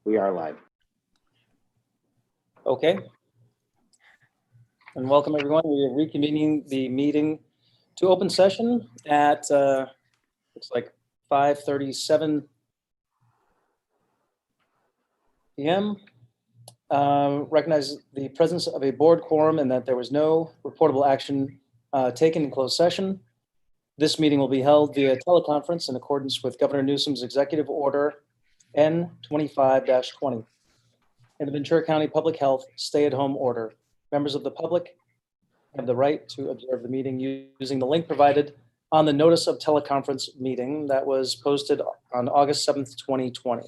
We are live. Okay. And welcome everyone. We are reconvening the meeting to open session at looks like 5:37 p.m. Recognize the presence of a board quorum and that there was no reportable action taken in closed session. This meeting will be held via teleconference in accordance with Governor Newsom's Executive Order N25-20 and the Ventura County Public Health Stay-at-Home Order. Members of the public have the right to observe the meeting using the link provided on the notice of teleconference meeting that was posted on August 7th, 2020.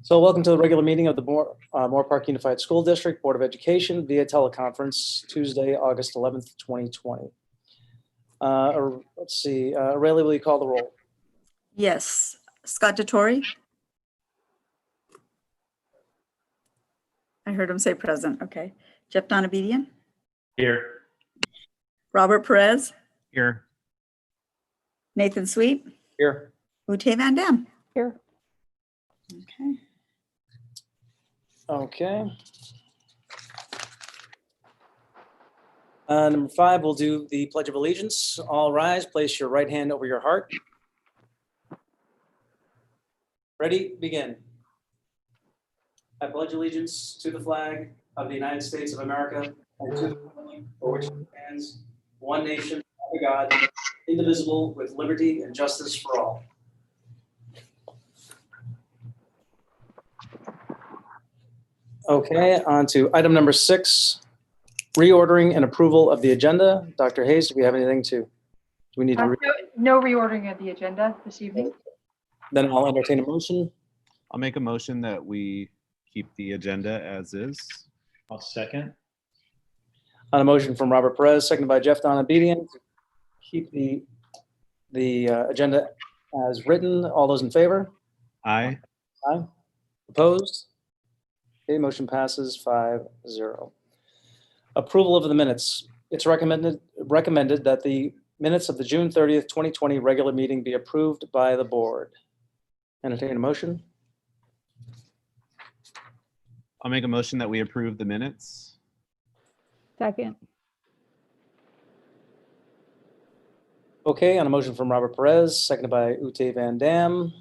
So welcome to the regular meeting of the Moore Park Unified School District Board of Education via teleconference, Tuesday, August 11th, 2020. Let's see, Rayleigh, will you call the roll? Yes. Scott DeTore? I heard him say present. Okay. Jeff Donabedian? Here. Robert Perez? Here. Nathan Sweet? Here. Ute Van Dam? Here. Okay. Okay. Number 5, we'll do the Pledge of Allegiance. All rise, place your right hand over your heart. Ready, begin. I pledge allegiance to the flag of the United States of America and to the republic for which it stands, one nation, under God, indivisible, with liberty and justice for all. Okay, on to item number 6, reordering and approval of the agenda. Dr. Hayes, do we have anything do we need to? No reordering of the agenda this evening. Then I'll entertain a motion. I'll make a motion that we keep the agenda as is. I'll second. On a motion from Robert Perez, seconded by Jeff Donabedian, to keep the agenda as written. All those in favor? Aye. Aye. Opposed? Okay, motion passes 5-0. Approval of the minutes. It's recommended that the minutes of the June 30th, 2020 regular meeting be approved by the board. Entertain a motion. I'll make a motion that we approve the minutes. Second. Okay, on a motion from Robert Perez, seconded by Ute Van Dam.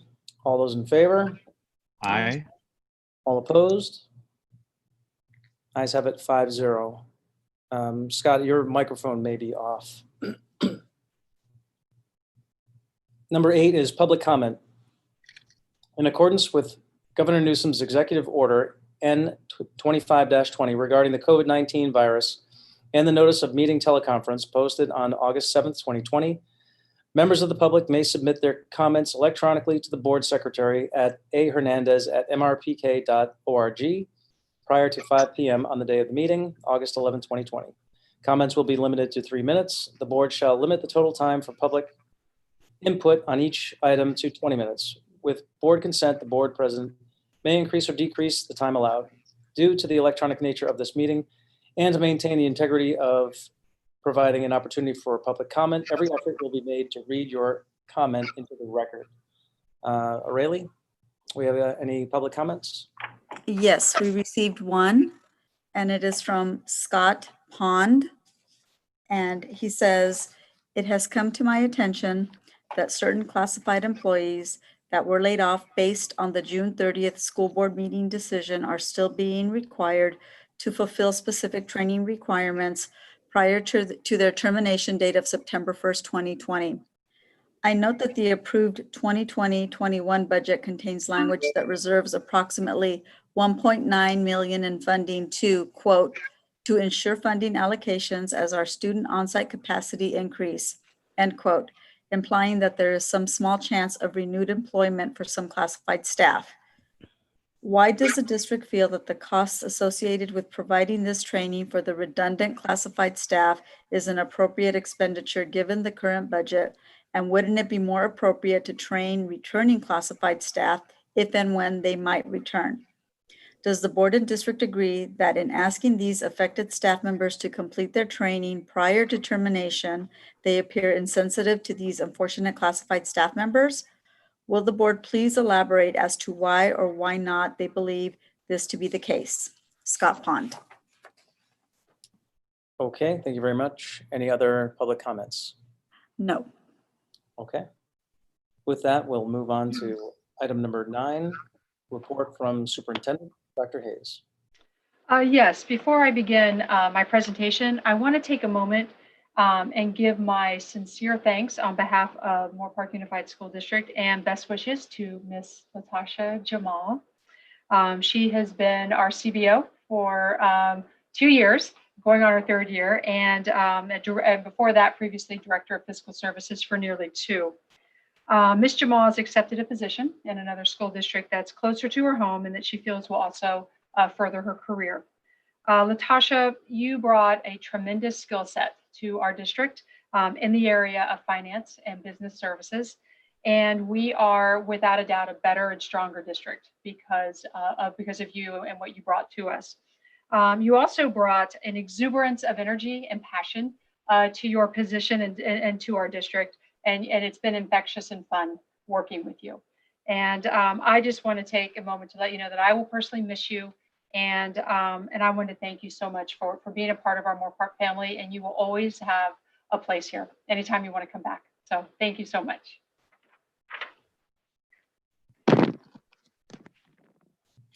All those in favor? Aye. All opposed? Ayes have it 5-0. Scott, your microphone may be off. Number 8 is public comment. In accordance with Governor Newsom's Executive Order N25-20 regarding the COVID-19 virus and the notice of meeting teleconference posted on August 7th, 2020, members of the public may submit their comments electronically to the board secretary at ahernandez@mrpk.org prior to 5 p.m. on the day of the meeting, August 11, 2020. Comments will be limited to 3 minutes. The board shall limit the total time for public input on each item to 20 minutes. With board consent, the board president may increase or decrease the time allowed due to the electronic nature of this meeting and to maintain the integrity of providing an opportunity for public comment. Every effort will be made to read your comment into the record. Rayleigh, we have any public comments? Yes, we received one, and it is from Scott Pond. And he says, "It has come to my attention that certain classified employees that were laid off based on the June 30th school board meeting decision are still being required to fulfill specific training requirements prior to their termination date of September 1st, 2020. I note that the approved 2020-21 budget contains language that reserves approximately $1.9 million in funding to, quote, to ensure funding allocations as our student on-site capacity increase, end quote, implying that there is some small chance of renewed employment for some classified staff. Why does the district feel that the costs associated with providing this training for the redundant classified staff is an appropriate expenditure given the current budget? And wouldn't it be more appropriate to train returning classified staff if and when they might return? Does the board and district agree that in asking these affected staff members to complete their training prior to termination, they appear insensitive to these unfortunate classified staff members? Will the board please elaborate as to why or why not they believe this to be the case? Scott Pond. Okay, thank you very much. Any other public comments? No. Okay. With that, we'll move on to item number 9, report from Superintendent Dr. Hayes. Yes, before I begin my presentation, I want to take a moment and give my sincere thanks on behalf of Moore Park Unified School District and best wishes to Miss Latasha Jamal. She has been our CBO for 2 years, going on her 3rd year, and before that, previously Director of Fiscal Services for nearly 2. Ms. Jamal has accepted a position in another school district that's closer to her home and that she feels will also further her career. Latasha, you brought a tremendous skill set to our district in the area of finance and business services. And we are, without a doubt, a better and stronger district because of you and what you brought to us. You also brought an exuberance of energy and passion to your position and to our district. And it's been infectious and fun working with you. And I just want to take a moment to let you know that I will personally miss you. And I want to thank you so much for being a part of our Moore Park family. And you will always have a place here anytime you want to come back. So thank you so much.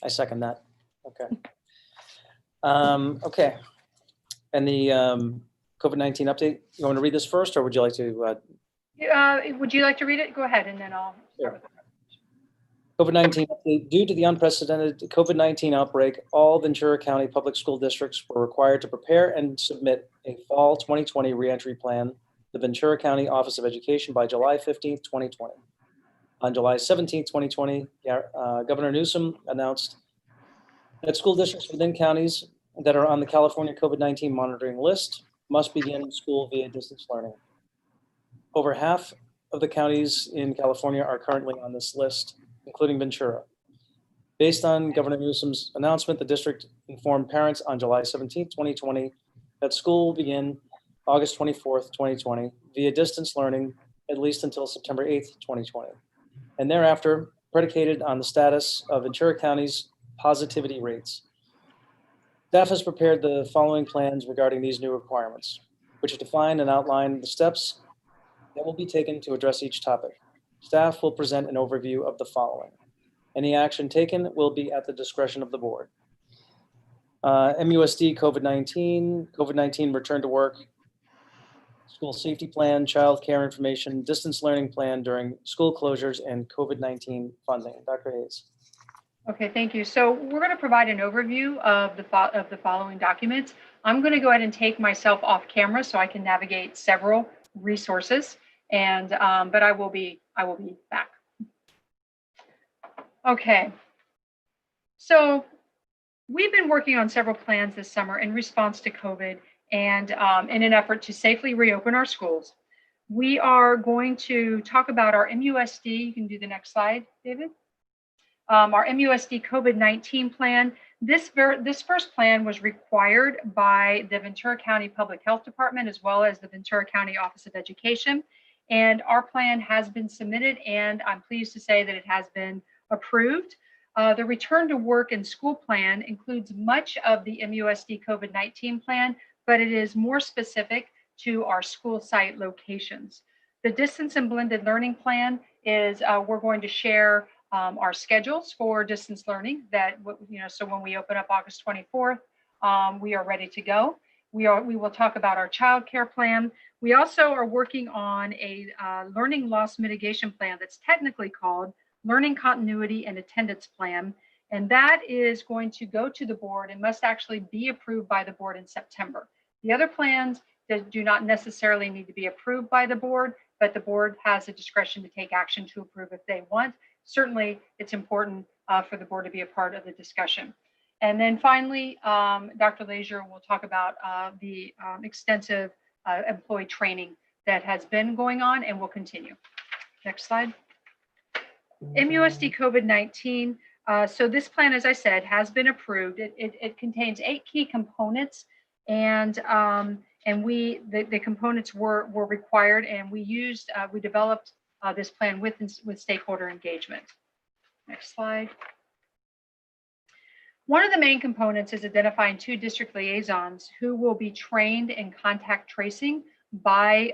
I second that. Okay. Okay. And the COVID-19 update, you want to read this first, or would you like to? Would you like to read it? Go ahead, and then I'll start with it. COVID-19 update. Due to the unprecedented COVID-19 outbreak, all Ventura County public school districts were required to prepare and submit a fall 2020 reentry plan to the Ventura County Office of Education by July 15th, 2020. On July 17th, 2020, Governor Newsom announced that school districts within counties that are on the California COVID-19 monitoring list must begin school via distance learning. Over half of the counties in California are currently on this list, including Ventura. Based on Governor Newsom's announcement, the district informed parents on July 17, 2020, that school will begin August 24th, 2020, via distance learning, at least until September 8th, 2020, and thereafter predicated on the status of Ventura County's positivity rates. Staff has prepared the following plans regarding these new requirements, which define and outline the steps that will be taken to address each topic. Staff will present an overview of the following. Any action taken will be at the discretion of the board. MUSD COVID-19 return to work, school safety plan, child care information, distance learning plan during school closures, and COVID-19 funding. Dr. Hayes. Okay, thank you. So we're going to provide an overview of the following documents. I'm going to go ahead and take myself off camera so I can navigate several resources, and but I will be back. Okay. So we've been working on several plans this summer in response to COVID and in an effort to safely reopen our schools. We are going to talk about our MUSD. You can do the next slide, David. Our MUSD COVID-19 plan. This first plan was required by the Ventura County Public Health Department as well as the Ventura County Office of Education. And our plan has been submitted, and I'm pleased to say that it has been approved. The return to work and school plan includes much of the MUSD COVID-19 plan, but it is more specific to our school site locations. The distance and blended learning plan is we're going to share our schedules for distance learning that, so when we open up August 24th, we are ready to go. We will talk about our child care plan. We also are working on a learning loss mitigation plan that's technically called Learning Continuity and Attendance Plan. And that is going to go to the board and must actually be approved by the board in September. The other plans that do not necessarily need to be approved by the board, but the board has the discretion to take action to approve if they want. Certainly, it's important for the board to be a part of the discussion. And then finally, Dr. Leisure will talk about the extensive employee training that has been going on and will continue. Next slide. MUSD COVID-19. So this plan, as I said, has been approved. It contains 8 key components, and the components were required, and we developed this plan with stakeholder engagement. Next slide. One of the main components is identifying 2 district liaisons who will be trained in contact tracing by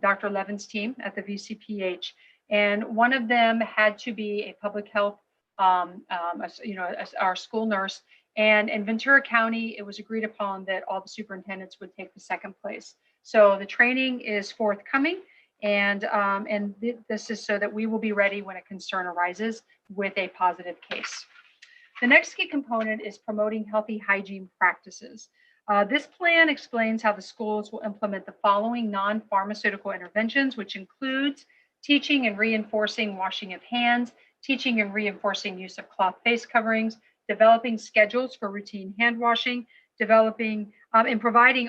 Dr. Levin's team at the VCPH. And one of them had to be a public health, our school nurse. And in Ventura County, it was agreed upon that all the superintendents would take the 2nd place. So the training is forthcoming, and this is so that we will be ready when a concern arises with a positive case. The next key component is promoting healthy hygiene practices. This plan explains how the schools will implement the following non-pharmaceutical interventions, which includes teaching and reinforcing washing of hands, teaching and reinforcing use of cloth face coverings, developing schedules for routine hand washing, developing and providing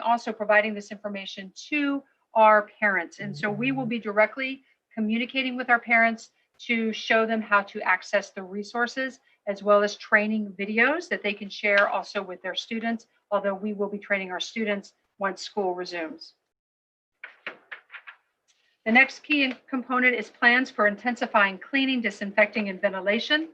this information to our parents. And so we will be directly communicating with our parents to show them how to access the resources, as well as training videos that they can share also with their students, although we will be training our students once school resumes. The next key component is plans for intensifying cleaning, disinfecting, and ventilation.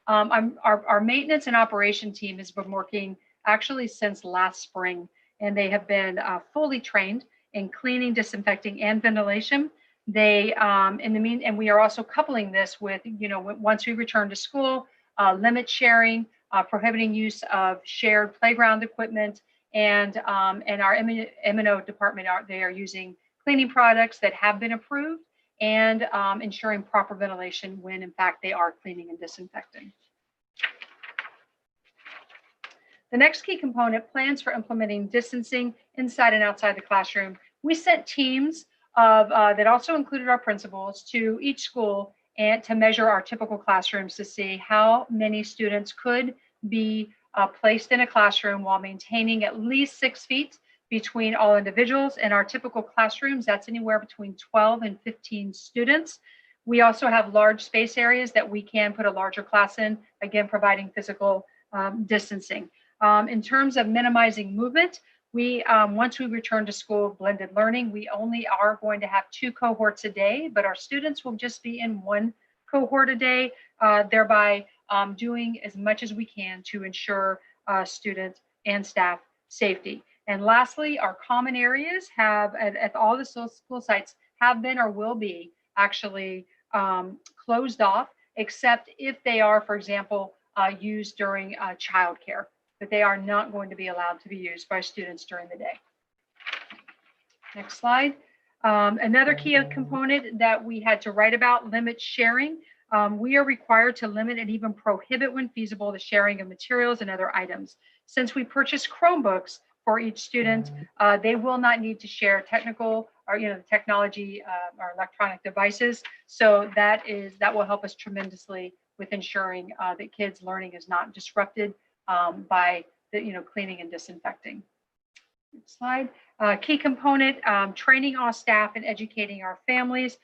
Our maintenance and operation team has been working actually since last spring, and they have been fully trained in cleaning, disinfecting, and ventilation. They, and we are also coupling this with, once we return to school, limit sharing, prohibiting use of shared playground equipment, and our M&O department, they are using cleaning products that have been approved and ensuring proper ventilation when in fact they are cleaning and disinfecting. The next key component, plans for implementing distancing inside and outside the classroom. We sent teams of that also included our principals to each school and to measure our typical classrooms to see how many students could be placed in a classroom while maintaining at least 6 feet between all individuals. In our typical classrooms, that's anywhere between 12 and 15 students. We also have large space areas that we can put a larger class in, again, providing physical distancing. In terms of minimizing movement, we once we return to school blended learning, we only are going to have 2 cohorts a day, but our students will just be in 1 cohort a day, thereby doing as much as we can to ensure student and staff safety. And lastly, our common areas have at all the school sites have been or will be actually closed off, except if they are, for example, used during childcare, but they are not going to be allowed to be used by students during the day. Next slide. Another key component that we had to write about, limit sharing. We are required to limit and even prohibit when feasible the sharing of materials and other items. Since we purchase Chromebooks for each student, they will not need to share technical or technology or electronic devices. So that will help us tremendously with ensuring that kids' learning is not disrupted by the cleaning and disinfecting. Next slide. Key component, training all staff and educating our families.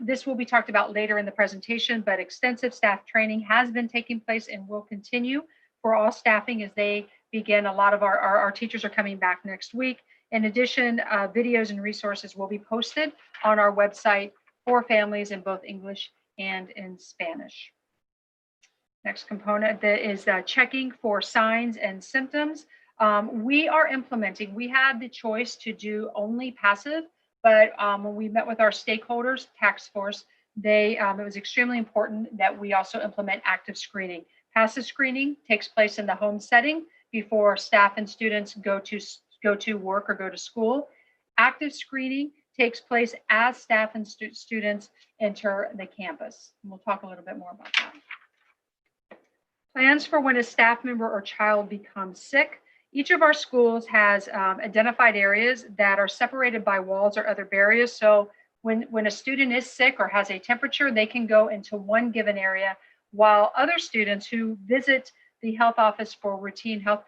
This will be talked about later in the presentation, but extensive staff training has been taking place and will continue for all staffing as they begin. A lot of our teachers are coming back next week. In addition, videos and resources will be posted on our website for families in both English and in Spanish. Next component is checking for signs and symptoms. We are implementing, we had the choice to do only passive, but when we met with our stakeholders, task force, it was extremely important that we also implement active screening. Passive screening takes place in the home setting before staff and students go to work or go to school. Active screening takes place as staff and students enter the campus. And we'll talk a little bit more about that. Plans for when a staff member or child becomes sick. Each of our schools has identified areas that are separated by walls or other barriers. So when a student is sick or has a temperature, they can go into one given area, while other students who visit the health office for routine health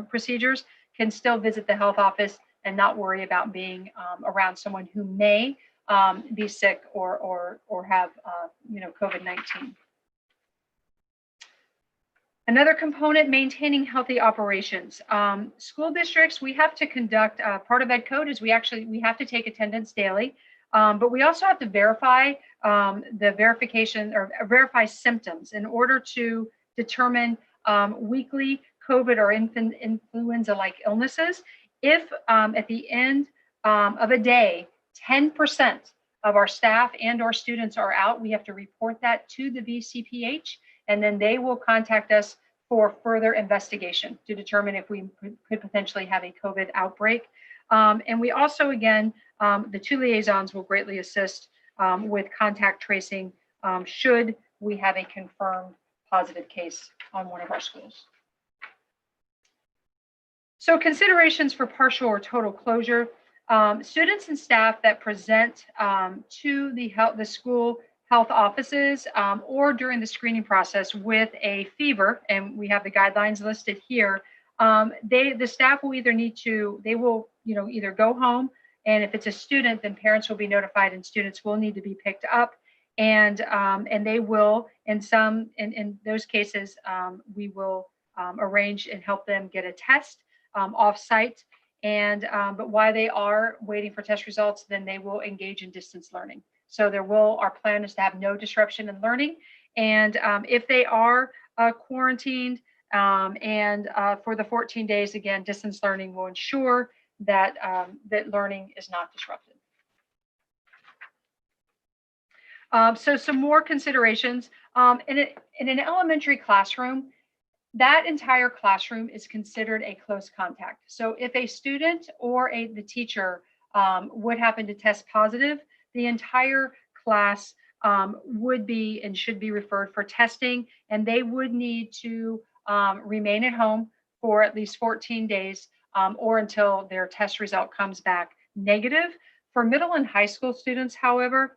procedures can still visit the health office and not worry about being around someone who may be sick or have COVID-19. Another component, maintaining healthy operations. School districts, we have to conduct, part of Ed Code is we have to take attendance daily. But we also have to verify the verification or verify symptoms in order to determine weekly COVID or influenza-like illnesses. If at the end of a day, 10% of our staff and or students are out, we have to report that to the VCPH, and then they will contact us for further investigation to determine if we could potentially have a COVID outbreak. And we also, again, the 2 liaisons will greatly assist with contact tracing should we have a confirmed positive case on one of our schools. So considerations for partial or total closure. Students and staff that present to the school health offices or during the screening process with a fever, and we have the guidelines listed here, the staff will either need to, they will, either go home, and if it's a student, then parents will be notified and students will need to be picked up. And they will, in those cases, we will arrange and help them get a test off-site. And but while they are waiting for test results, then they will engage in distance learning. So our plan is to have no disruption in learning. And if they are quarantined and for the 14 days, again, distance learning will ensure that that learning is not disrupted. So some more considerations. In an elementary classroom, that entire classroom is considered a close contact. So if a student or the teacher would happen to test positive, the entire class would be and should be referred for testing, and they would need to remain at home for at least 14 days or until their test result comes back negative. For middle and high school students, however,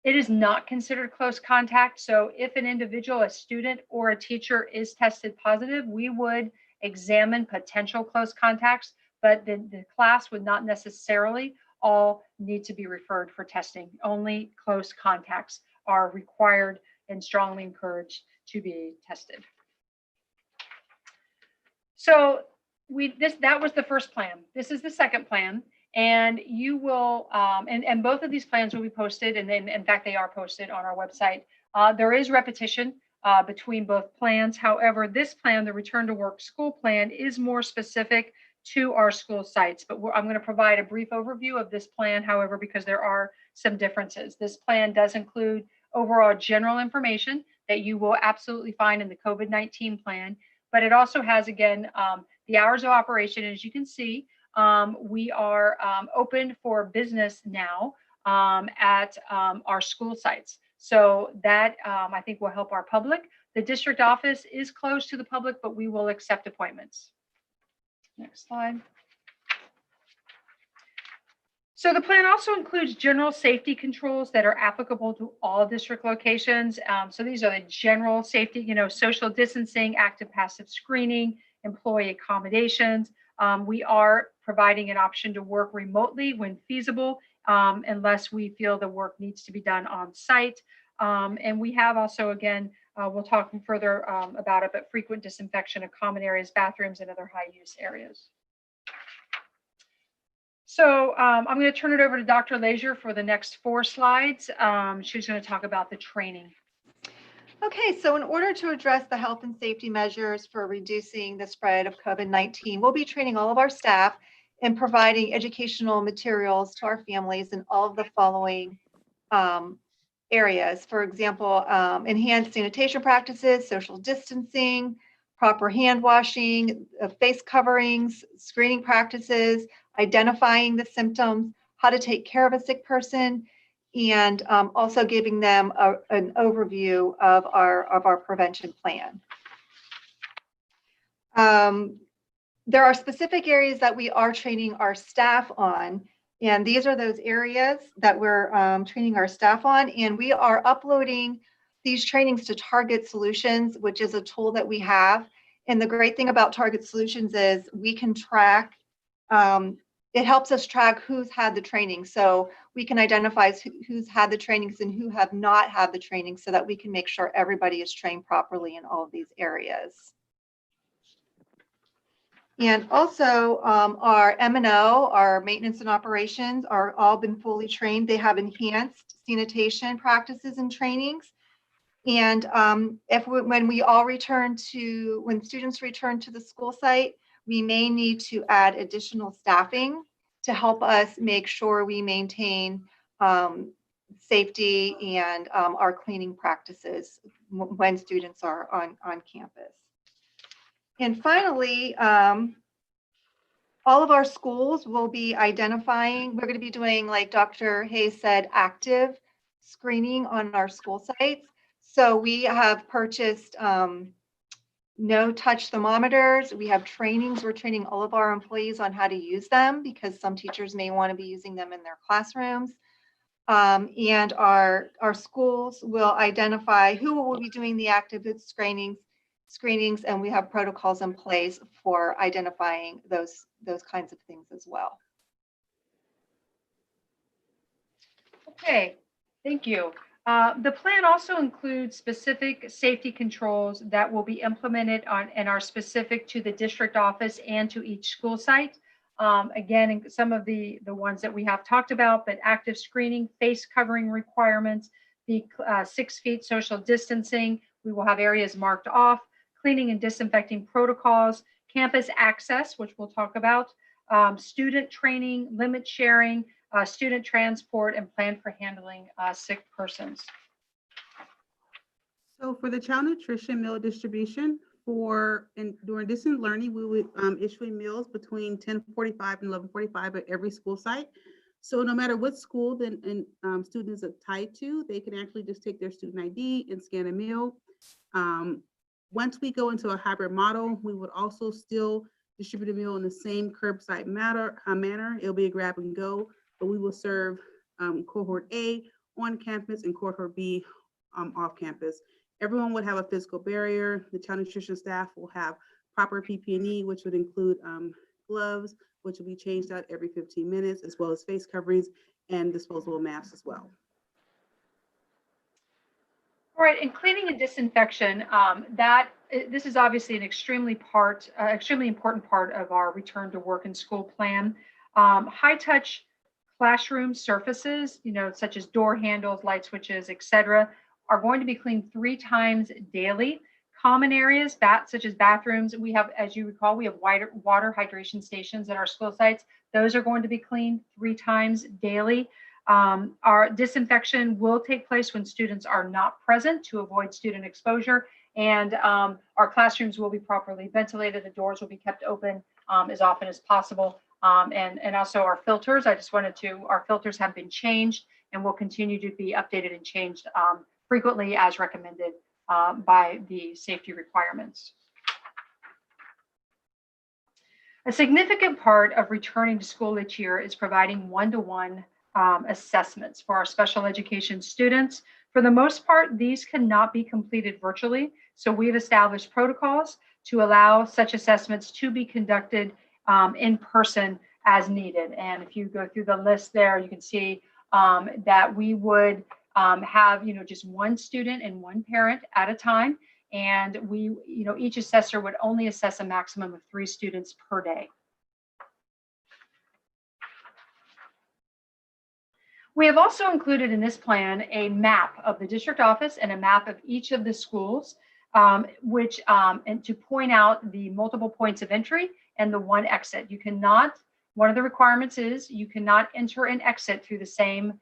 it is not considered close contact. So if an individual, a student or a teacher is tested positive, we would examine potential close contacts, but the class would not necessarily all need to be referred for testing. Only close contacts are required and strongly encouraged to be tested. So that was the first plan. This is the second plan. And you will, and both of these plans will be posted, and then in fact they are posted on our website. There is repetition between both plans. However, this plan, the Return to Work School Plan, is more specific to our school sites. But I'm going to provide a brief overview of this plan, however, because there are some differences. This plan does include overall general information that you will absolutely find in the COVID-19 plan, but it also has, again, the hours of operation. As you can see, we are open for business now at our school sites. So that I think will help our public. The district office is closed to the public, but we will accept appointments. Next slide. So the plan also includes general safety controls that are applicable to all district locations. So these are the general safety, social distancing, active passive screening, employee accommodations. We are providing an option to work remotely when feasible, unless we feel the work needs to be done on site. And we have also, again, we'll talk further about it, but frequent disinfection of common areas, bathrooms, and other high use areas. So I'm going to turn it over to Dr. Leisure for the next 4 slides. She's going to talk about the training. Okay, so in order to address the health and safety measures for reducing the spread of COVID-19, we'll be training all of our staff in providing educational materials to our families in all of the following areas. For example, enhanced sanitation practices, social distancing, proper hand washing, face coverings, screening practices, identifying the symptoms, how to take care of a sick person, and also giving them an overview of our prevention plan. There are specific areas that we are training our staff on, and these are those areas that we're training our staff on, and we are uploading these trainings to Target Solutions, which is a tool that we have. And the great thing about Target Solutions is we can track, it helps us track who's had the training. So we can identify who's had the trainings and who have not had the training so that we can make sure everybody is trained properly in all of these areas. And also our M&O, our maintenance and operations, are all been fully trained. They have enhanced sanitation practices and trainings. And when students return to the school site, we may need to add additional staffing to help us make sure we maintain safety and our cleaning practices when students are on campus. And finally, all of our schools will be identifying, we're going to be doing, like Dr. Hayes said, active screening on our school sites. So we have purchased no-touch thermometers. We have trainings. We're training all of our employees on how to use them because some teachers may want to be using them in their classrooms. And our schools will identify who will be doing the active screenings, and we have protocols in place for identifying those kinds of things as well. Okay, thank you. The plan also includes specific safety controls that will be implemented and are specific to the district office and to each school site. Again, some of the ones that we have talked about, but active screening, face covering requirements, the 6 feet social distancing, we will have areas marked off, cleaning and disinfecting protocols, campus access, which we'll talk about, student training, limit sharing, student transport, and plan for handling sick persons. So for the child nutrition meal distribution during distance learning, we would issue meals between 10:45 and 11:45 at every school site. So no matter what school students are tied to, they can actually just take their student ID and scan a meal. Once we go into a hybrid model, we would also still distribute a meal in the same curbside manner. It'll be a grab and go, but we will serve cohort A on campus and cohort B off campus. Everyone would have a physical barrier. The child nutrition staff will have proper PPE, which would include gloves, which will be changed out every 15 minutes, as well as face coverings and disposable masks as well. All right, and cleaning and disinfection, this is obviously an extremely important part of our return to work and school plan. High touch classroom surfaces, such as door handles, light switches, etc., are going to be cleaned 3 times daily. Common areas, such as bathrooms, we have, as you recall, we have water hydration stations at our school sites. Those are going to be cleaned 3 times daily. Our disinfection will take place when students are not present to avoid student exposure, and our classrooms will be properly ventilated. The doors will be kept open as often as possible. And also our filters, our filters have been changed and will continue to be updated and changed frequently as recommended by the safety requirements. A significant part of returning to school each year is providing one-to-one assessments for our special education students. For the most part, these cannot be completed virtually, so we've established protocols to allow such assessments to be conducted in person as needed. And if you go through the list there, you can see that we would have just one student and one parent at a time, and each assessor would only assess a maximum of 3 students per day. We have also included in this plan a map of the district office and a map of each of the schools, and to point out the multiple points of entry and the one exit. One of the requirements is you cannot enter and exit through the same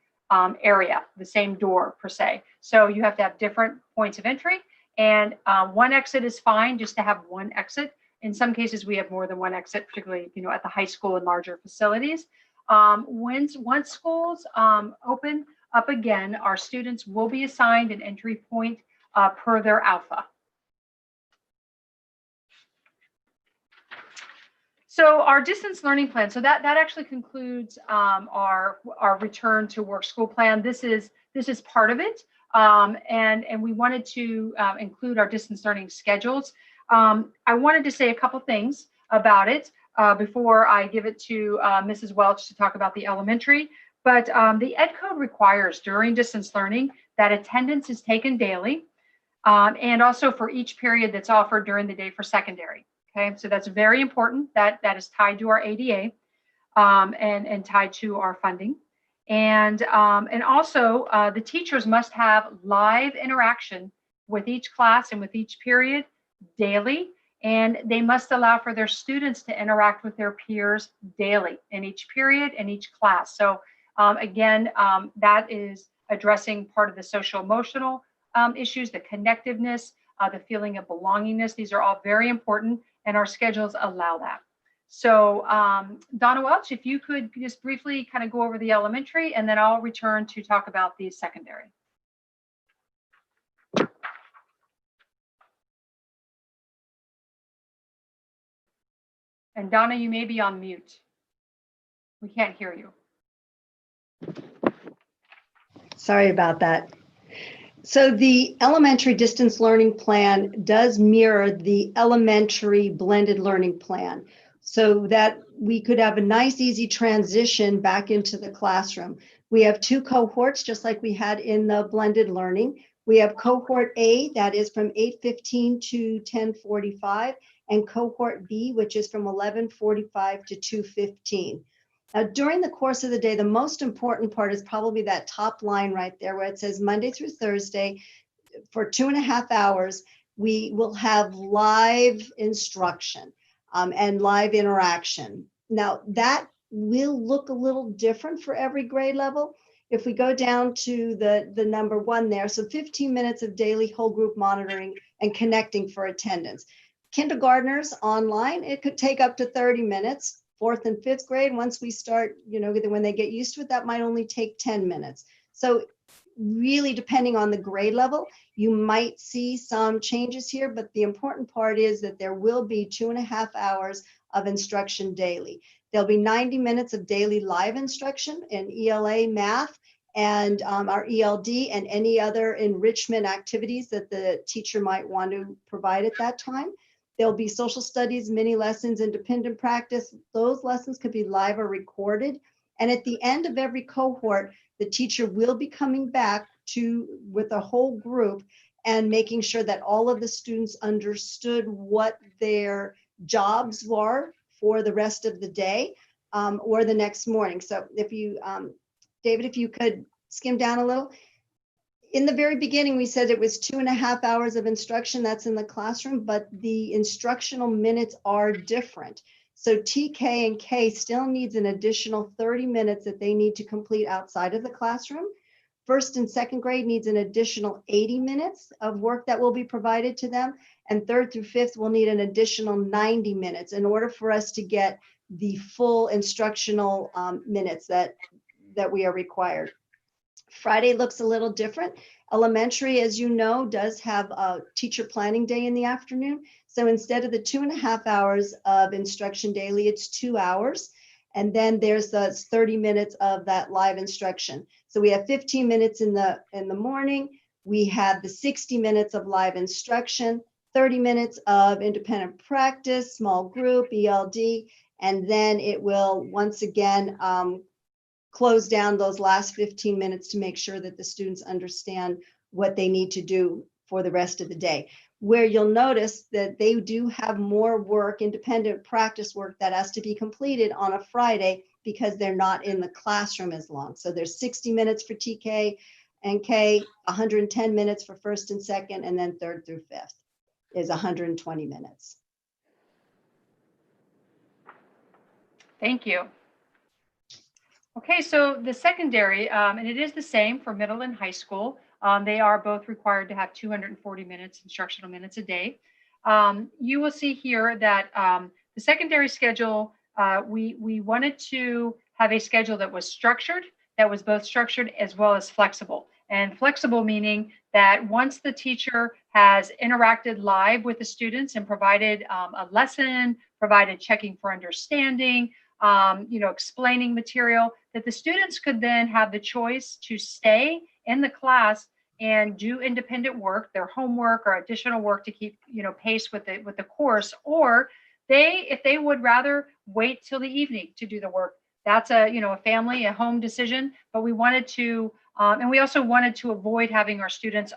area, the same door per se. So you have to have different points of entry, and one exit is fine just to have one exit. In some cases, we have more than one exit, particularly at the high school and larger facilities. Once schools open up again, our students will be assigned an entry point per their alpha. So our distance learning plan, so that actually concludes our return to work school plan. This is part of it, and we wanted to include our distance learning schedules. I wanted to say a couple things about it before I give it to Mrs. Welch to talk about the elementary. But the Ed Code requires during distance learning that attendance is taken daily, and also for each period that's offered during the day for secondary. Okay, so that's very important. That is tied to our ADA and tied to our funding. And also the teachers must have live interaction with each class and with each period daily. And they must allow for their students to interact with their peers daily in each period and each class. So again, that is addressing part of the social emotional issues, the connectiveness, the feeling of belongingness. These are all very important, and our schedules allow that. So Donna Welch, if you could just briefly kind of go over the elementary, and then I'll return to talk about the secondary. And Donna, you may be on mute. We can't hear you. Sorry about that. So the elementary distance learning plan does mirror the elementary blended learning plan, so that we could have a nice, easy transition back into the classroom. We have 2 cohorts, just like we had in the blended learning. We have cohort A, that is from 8:15 to 10:45, and cohort B, which is from 11:45 to 2:15. Now, during the course of the day, the most important part is probably that top line right there where it says Monday through Thursday for 2.5 hours, we will have live instruction and live interaction. Now, that will look a little different for every grade level. If we go down to the number 1 there, so 15 minutes of daily whole group monitoring and connecting for attendance. Kindergartners online, it could take up to 30 minutes. 4th and 5th grade, once we start, when they get used to it, that might only take 10 minutes. So really depending on the grade level, you might see some changes here, but the important part is that there will be 2.5 hours of instruction daily. There'll be 90 minutes of daily live instruction in ELA, math, and our ELD and any other enrichment activities that the teacher might want to provide at that time. There'll be social studies, mini lessons, independent practice. Those lessons could be live or recorded. And at the end of every cohort, the teacher will be coming back with a whole group and making sure that all of the students understood what their jobs were for the rest of the day or the next morning. So if you, David, if you could skim down a little. In the very beginning, we said it was 2.5 hours of instruction that's in the classroom, but the instructional minutes are different. So TK and K still needs an additional 30 minutes that they need to complete outside of the classroom. 1st and 2nd grade needs an additional 80 minutes of work that will be provided to them. And 3rd through 5th will need an additional 90 minutes in order for us to get the full instructional minutes that we are required. Friday looks a little different. Elementary, as you know, does have a teacher planning day in the afternoon. So instead of the 2.5 hours of instruction daily, it's 2 hours. And then there's the 30 minutes of that live instruction. So we have 15 minutes in the morning. We have the 60 minutes of live instruction, 30 minutes of independent practice, small group, ELD, and then it will once again close down those last 15 minutes to make sure that the students understand what they need to do for the rest of the day. Where you'll notice that they do have more work, independent practice work that has to be completed on a Friday because they're not in the classroom as long. So there's 60 minutes for TK and K, 110 minutes for 1st and 2nd, and then 3rd through 5th is 120 minutes. Thank you. Okay, so the secondary, and it is the same for middle and high school. They are both required to have 240 minutes, instructional minutes a day. You will see here that the secondary schedule, we wanted to have a schedule that was structured, that was both structured as well as flexible. And flexible meaning that once the teacher has interacted live with the students and provided a lesson, provided checking for understanding, explaining material, that the students could then have the choice to stay in the class and do independent work, their homework or additional work to keep, pace with the course, or if they would rather wait till the evening to do the work. That's a family, a home decision, but we wanted to, and we also wanted to avoid having our students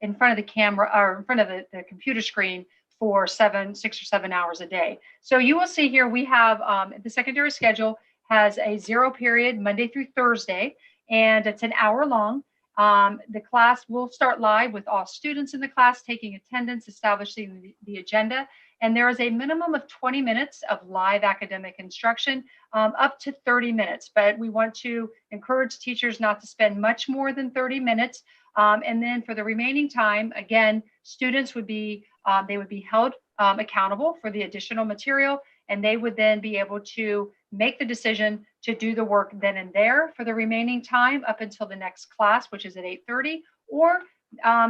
in front of the camera or in front of the computer screen for 6 or 7 hours a day. So you will see here we have the secondary schedule has a 0 period Monday through Thursday, and it's an hour long. The class will start live with all students in the class taking attendance, establishing the agenda. And there is a minimum of 20 minutes of live academic instruction, up to 30 minutes. But we want to encourage teachers not to spend much more than 30 minutes. And then for the remaining time, again, students would be, they would be held accountable for the additional material, and they would then be able to make the decision to do the work then and there for the remaining time up until the next class, which is at 8:30, or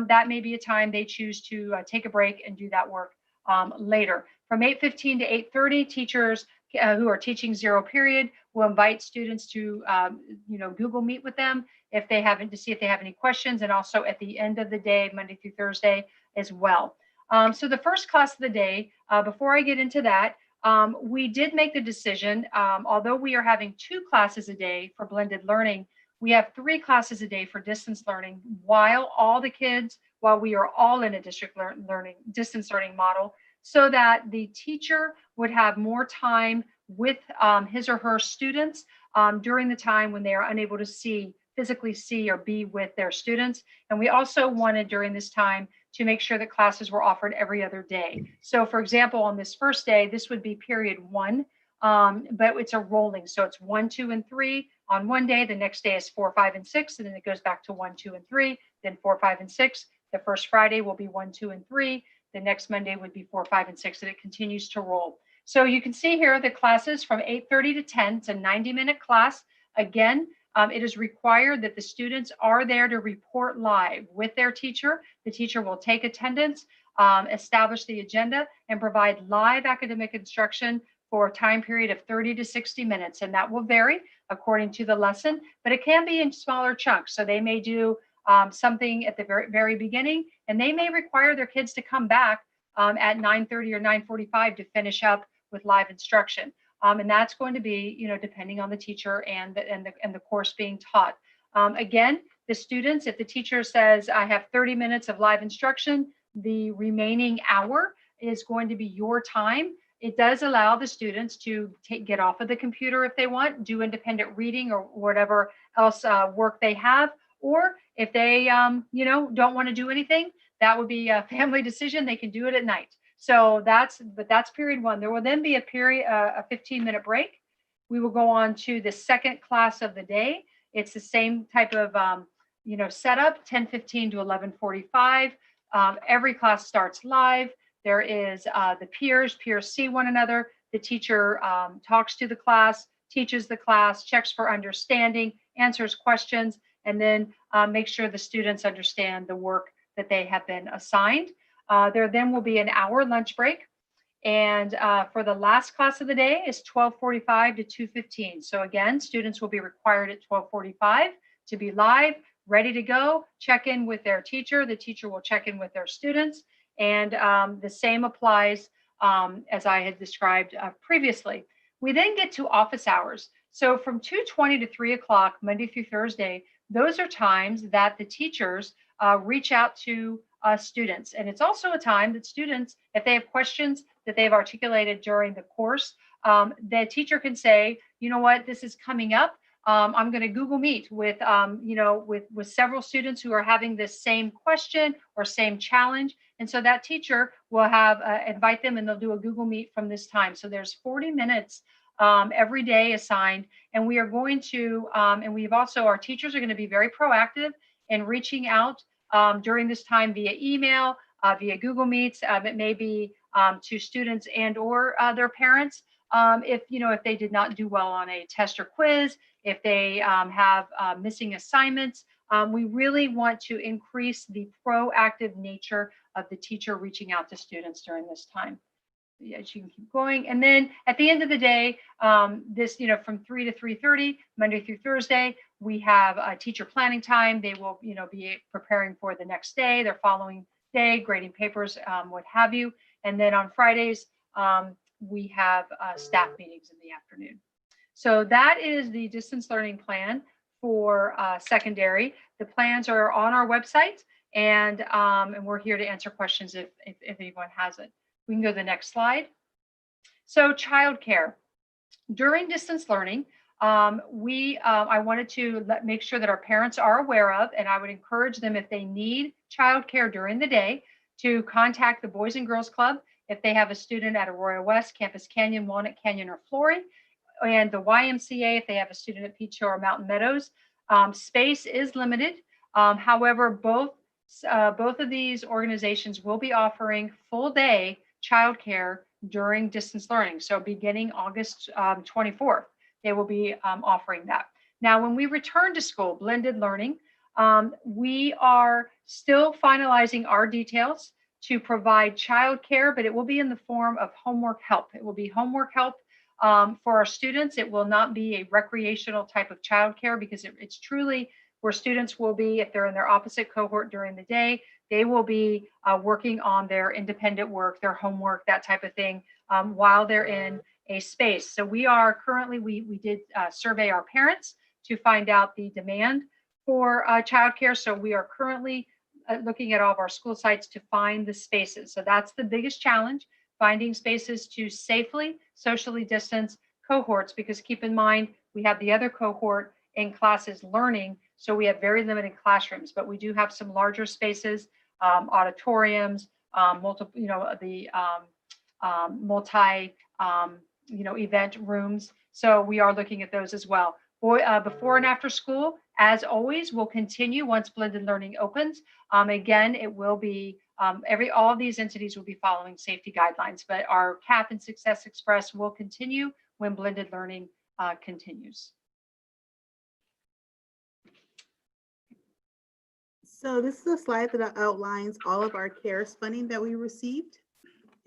that may be a time they choose to take a break and do that work later. From 8:15 to 8:30, teachers who are teaching 0 period will invite students to, Google Meet with them if they haven't, to see if they have any questions, and also at the end of the day, Monday through Thursday as well. So the first class of the day, before I get into that, we did make the decision, although we are having 2 classes a day for blended learning, we have 3 classes a day for distance learning while we are all in a distance learning model, so that the teacher would have more time with his or her students during the time when they are unable to physically see or be with their students. And we also wanted during this time to make sure that classes were offered every other day. So for example, on this first day, this would be period 1, but it's a rolling. So it's 1, 2, and 3 on one day. The next day is 4, 5, and 6, and then it goes back to 1, 2, and 3, then 4, 5, and 6. The first Friday will be 1, 2, and 3. The next Monday would be 4, 5, and 6, and it continues to roll. So you can see here the classes from 8:30 to 10. It's a 90-minute class. Again, it is required that the students are there to report live with their teacher. The teacher will take attendance, establish the agenda, and provide live academic instruction for a time period of 30 to 60 minutes. And that will vary according to the lesson, but it can be in smaller chunks. So they may do something at the very, very beginning, and they may require their kids to come back at 9:30 or 9:45 to finish up with live instruction. And that's going to be, depending on the teacher and the course being taught. Again, the students, if the teacher says, I have 30 minutes of live instruction, the remaining hour is going to be your time. It does allow the students to get off of the computer if they want, do independent reading or whatever else work they have. Or if they, don't want to do anything, that would be a family decision. They can do it at night. So that's period 1. There will then be a 15-minute break. We will go on to the second class of the day. It's the same type of, setup, 10:15 to 11:45. Every class starts live. There is the peers see one another. The teacher talks to the class, teaches the class, checks for understanding, answers questions, and then make sure the students understand the work that they have been assigned. There then will be an hour lunch break. And for the last class of the day is 12:45 to 2:15. So again, students will be required at 12:45 to be live, ready to go, check in with their teacher. The teacher will check in with their students. And the same applies as I had described previously. We then get to office hours. So from 2:20 to 3 o'clock, Monday through Thursday, those are times that the teachers reach out to students. And it's also a time that students, if they have questions that they've articulated during the course, the teacher can say, you know what, this is coming up. I'm going to Google Meet with, with several students who are having this same question or same challenge. And so that teacher will invite them, and they'll do a Google Meet from this time. So there's 40 minutes every day assigned. And we are going to, our teachers are going to be very proactive in reaching out during this time via email, via Google Meets. It may be to students and or their parents. If they did not do well on a test or quiz, if they have missing assignments, we really want to increase the proactive nature of the teacher reaching out to students during this time. As you can keep going. And then at the end of the day, from 3 to 3:30, Monday through Thursday, we have a teacher planning time. They will, be preparing for the next day, their following day, grading papers, what have you. And then on Fridays, we have staff meetings in the afternoon. So that is the distance learning plan for secondary. The plans are on our website, and we're here to answer questions if anyone has it. We can go to the next slide. So childcare. During distance learning, I wanted to make sure that our parents are aware of, and I would encourage them if they need childcare during the day to contact the Boys and Girls Club if they have a student at Arroyo West, Campus Canyon, Walnut Canyon, or Flory, and the YMCA if they have a student at Peach Hill or Mountain Meadows. Space is limited. However, both of these organizations will be offering full day childcare during distance learning. So beginning August 24th, they will be offering that. Now, when we return to school, blended learning, we are still finalizing our details to provide childcare, but it will be in the form of homework help. It will be homework help for our students. It will not be a recreational type of childcare because it's truly where students will be, if they're in their opposite cohort during the day, they will be working on their independent work, their homework, that type of thing, while they're in a space. So we are currently, we did survey our parents to find out the demand for childcare. So we are currently looking at all of our school sites to find the spaces. So that's the biggest challenge, finding spaces to safely socially distance cohorts, because keep in mind, we have the other cohort in classes learning. So we have very limited classrooms, but we do have some larger spaces, auditoriums, multiple, the multi, event rooms. So we are looking at those as well. Before and after school, as always, will continue once blended learning opens. Again, it will be all of these entities will be following safety guidelines, but our CAP and Success Express will continue when blended learning continues. So this is a slide that outlines all of our CARES funding that we received.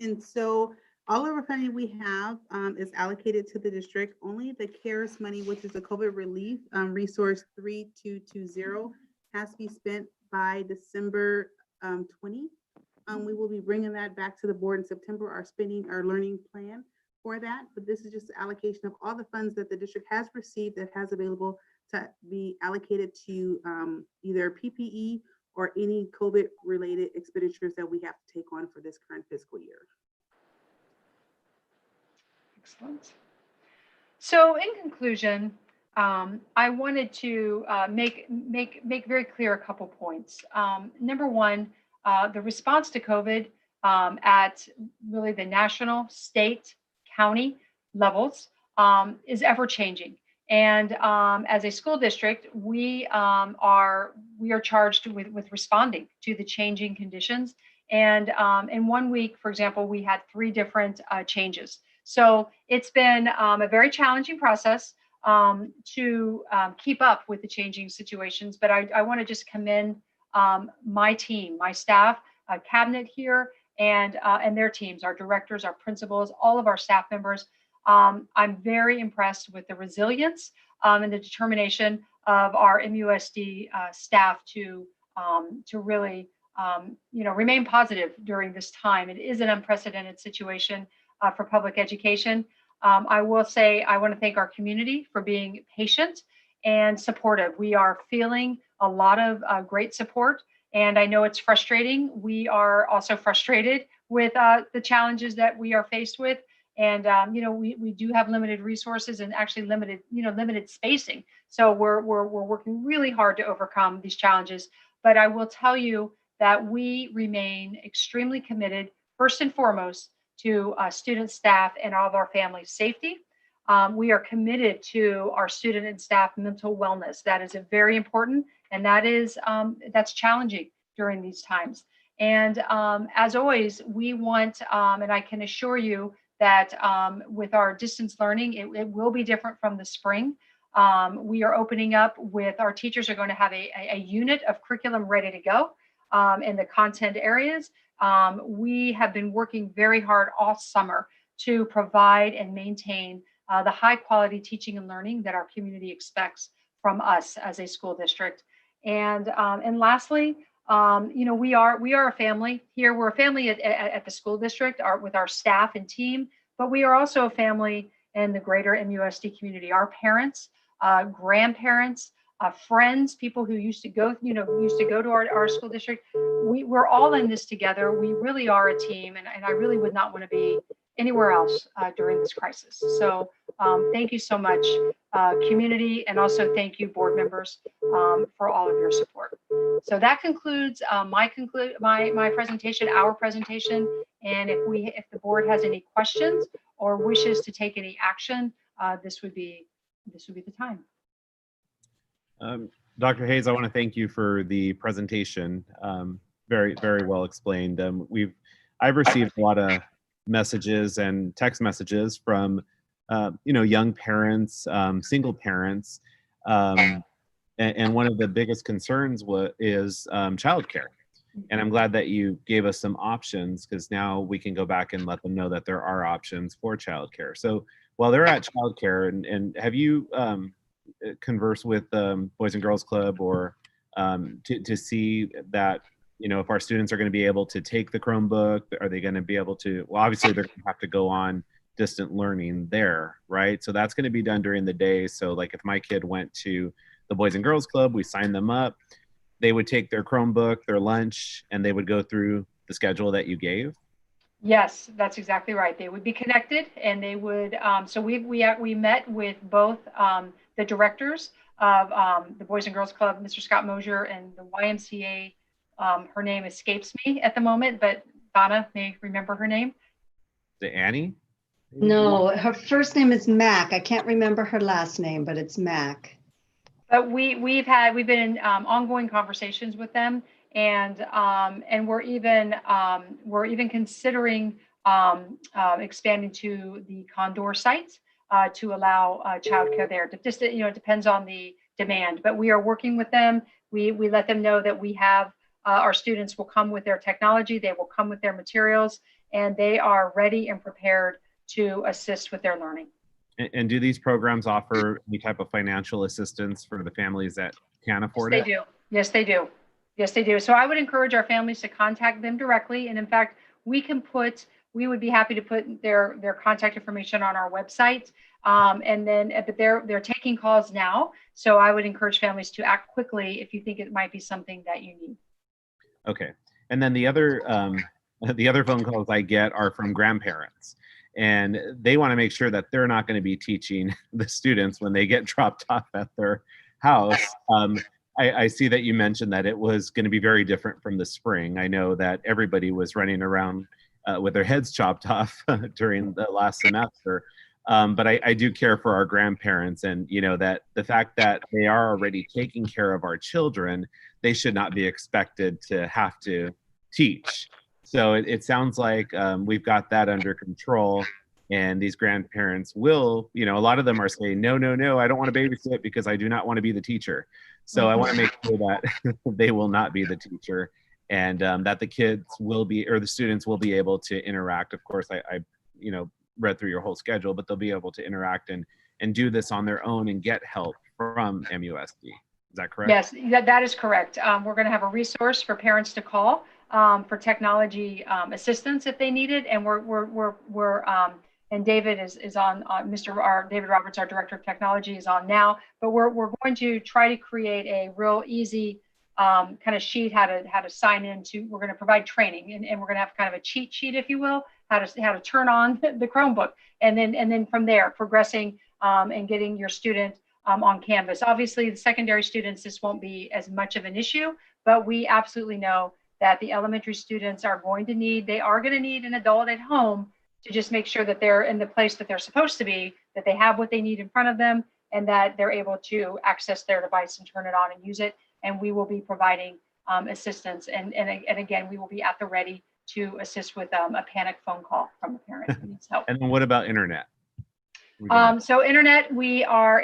And so all of our funding we have is allocated to the district. Only the CARES money, which is the COVID relief resource 3220, has to be spent by December 20. We will be bringing that back to the board in September, our learning plan for that. But this is just the allocation of all the funds that the district has received that has available to be allocated to either PPE or any COVID related expenditures that we have to take on for this current fiscal year. Excellent. So in conclusion, I wanted to make very clear a couple points. Number one, the response to COVID at really the national, state, county levels is ever changing. And as a school district, we are charged with responding to the changing conditions. And in 1 week, for example, we had 3 different changes. So it's been a very challenging process to keep up with the changing situations. But I want to just commend my team, my staff, cabinet here, and their teams, our directors, our principals, all of our staff members. I'm very impressed with the resilience and the determination of our MUSD staff to really remain positive during this time. It is an unprecedented situation for public education. I will say I want to thank our community for being patient and supportive. We are feeling a lot of great support, and I know it's frustrating. We are also frustrated with the challenges that we are faced with. And we do have limited resources and actually limited spacing. So we're working really hard to overcome these challenges. But I will tell you that we remain extremely committed, first and foremost, to student, staff, and all of our families' safety. We are committed to our student and staff mental wellness. That is very important, and that's challenging during these times. And as always, we want, and I can assure you that with our distance learning, it will be different from the spring. We are opening up with our teachers are going to have a unit of curriculum ready to go in the content areas. We have been working very hard all summer to provide and maintain the high quality teaching and learning that our community expects from us as a school district. And lastly, we are a family here. We're a family at the school district with our staff and team, but we are also a family in the greater MUSD community. Our parents, grandparents, friends, people who used to go, used to go to our school district. We're all in this together. We really are a team, and I really would not want to be anywhere else during this crisis. So thank you so much, community, and also thank you, board members, for all of your support. So that concludes my presentation, our presentation. And if the board has any questions or wishes to take any action, this would be the time. Dr. Hayes, I want to thank you for the presentation. Very, very well explained. I've received a lot of messages and text messages from, young parents, single parents, and one of the biggest concerns is childcare. And I'm glad that you gave us some options, because now we can go back and let them know that there are options for childcare. So while they're at childcare, and have you conversed with Boys and Girls Club or to see that, if our students are going to be able to take the Chromebook, are they going to be able to, well, obviously they're going to have to go on distant learning there, right? So that's going to be done during the day. So like if my kid went to the Boys and Girls Club, we signed them up, they would take their Chromebook, their lunch, and they would go through the schedule that you gave? Yes, that's exactly right. They would be connected, and they would. So we met with both the directors of the Boys and Girls Club, Mr. Scott Mosier, and the YMCA. Her name escapes me at the moment, but Donna may remember her name. The Annie? No, her first name is Mac. I can't remember her last name, but it's Mac. But we've been in ongoing conversations with them, and we're even considering expanding to the Condor site to allow childcare there. Just it depends on the demand, but we are working with them. We let them know that we have our students will come with their technology, they will come with their materials, and they are ready and prepared to assist with their learning. And do these programs offer any type of financial assistance for the families that can't afford it? They do. Yes, they do. Yes, they do. So I would encourage our families to contact them directly. And in fact, we would be happy to put their contact information on our website. But they're taking calls now. So I would encourage families to act quickly if you think it might be something that you need. Okay. And then the other phone calls I get are from grandparents. And they want to make sure that they're not going to be teaching the students when they get dropped off at their house. I see that you mentioned that it was going to be very different from the spring. I know that everybody was running around with their heads chopped off during the last semester. But I do care for our grandparents, and that the fact that they are already taking care of our children, they should not be expected to have to teach. So it sounds like we've got that under control, and these grandparents will, a lot of them are saying, no, I don't want to babysit because I do not want to be the teacher. So I want to make sure that they will not be the teacher, and that the kids will be, or the students will be able to interact. Of course, I read through your whole schedule, but they'll be able to interact and do this on their own and get help from MUSD. Is that correct? Yes, that is correct. We're going to have a resource for parents to call for technology assistance if they need it, and and David is on. David Roberts, our director of technology, is on now. But we're going to try to create a real easy kind of sheet how to sign into. We're going to provide training, and we're going to have kind of a cheat sheet, if you will, how to turn on the Chromebook, and then from there progressing and getting your student on Canvas. Obviously, the secondary students, this won't be as much of an issue, but we absolutely know that the elementary students are going to need an adult at home to just make sure that they're in the place that they're supposed to be, that they have what they need in front of them, and that they're able to access their device and turn it on and use it. And we will be providing assistance. And again, we will be at the ready to assist with a panic phone call from a parent who needs help. And then what about internet? So internet, we are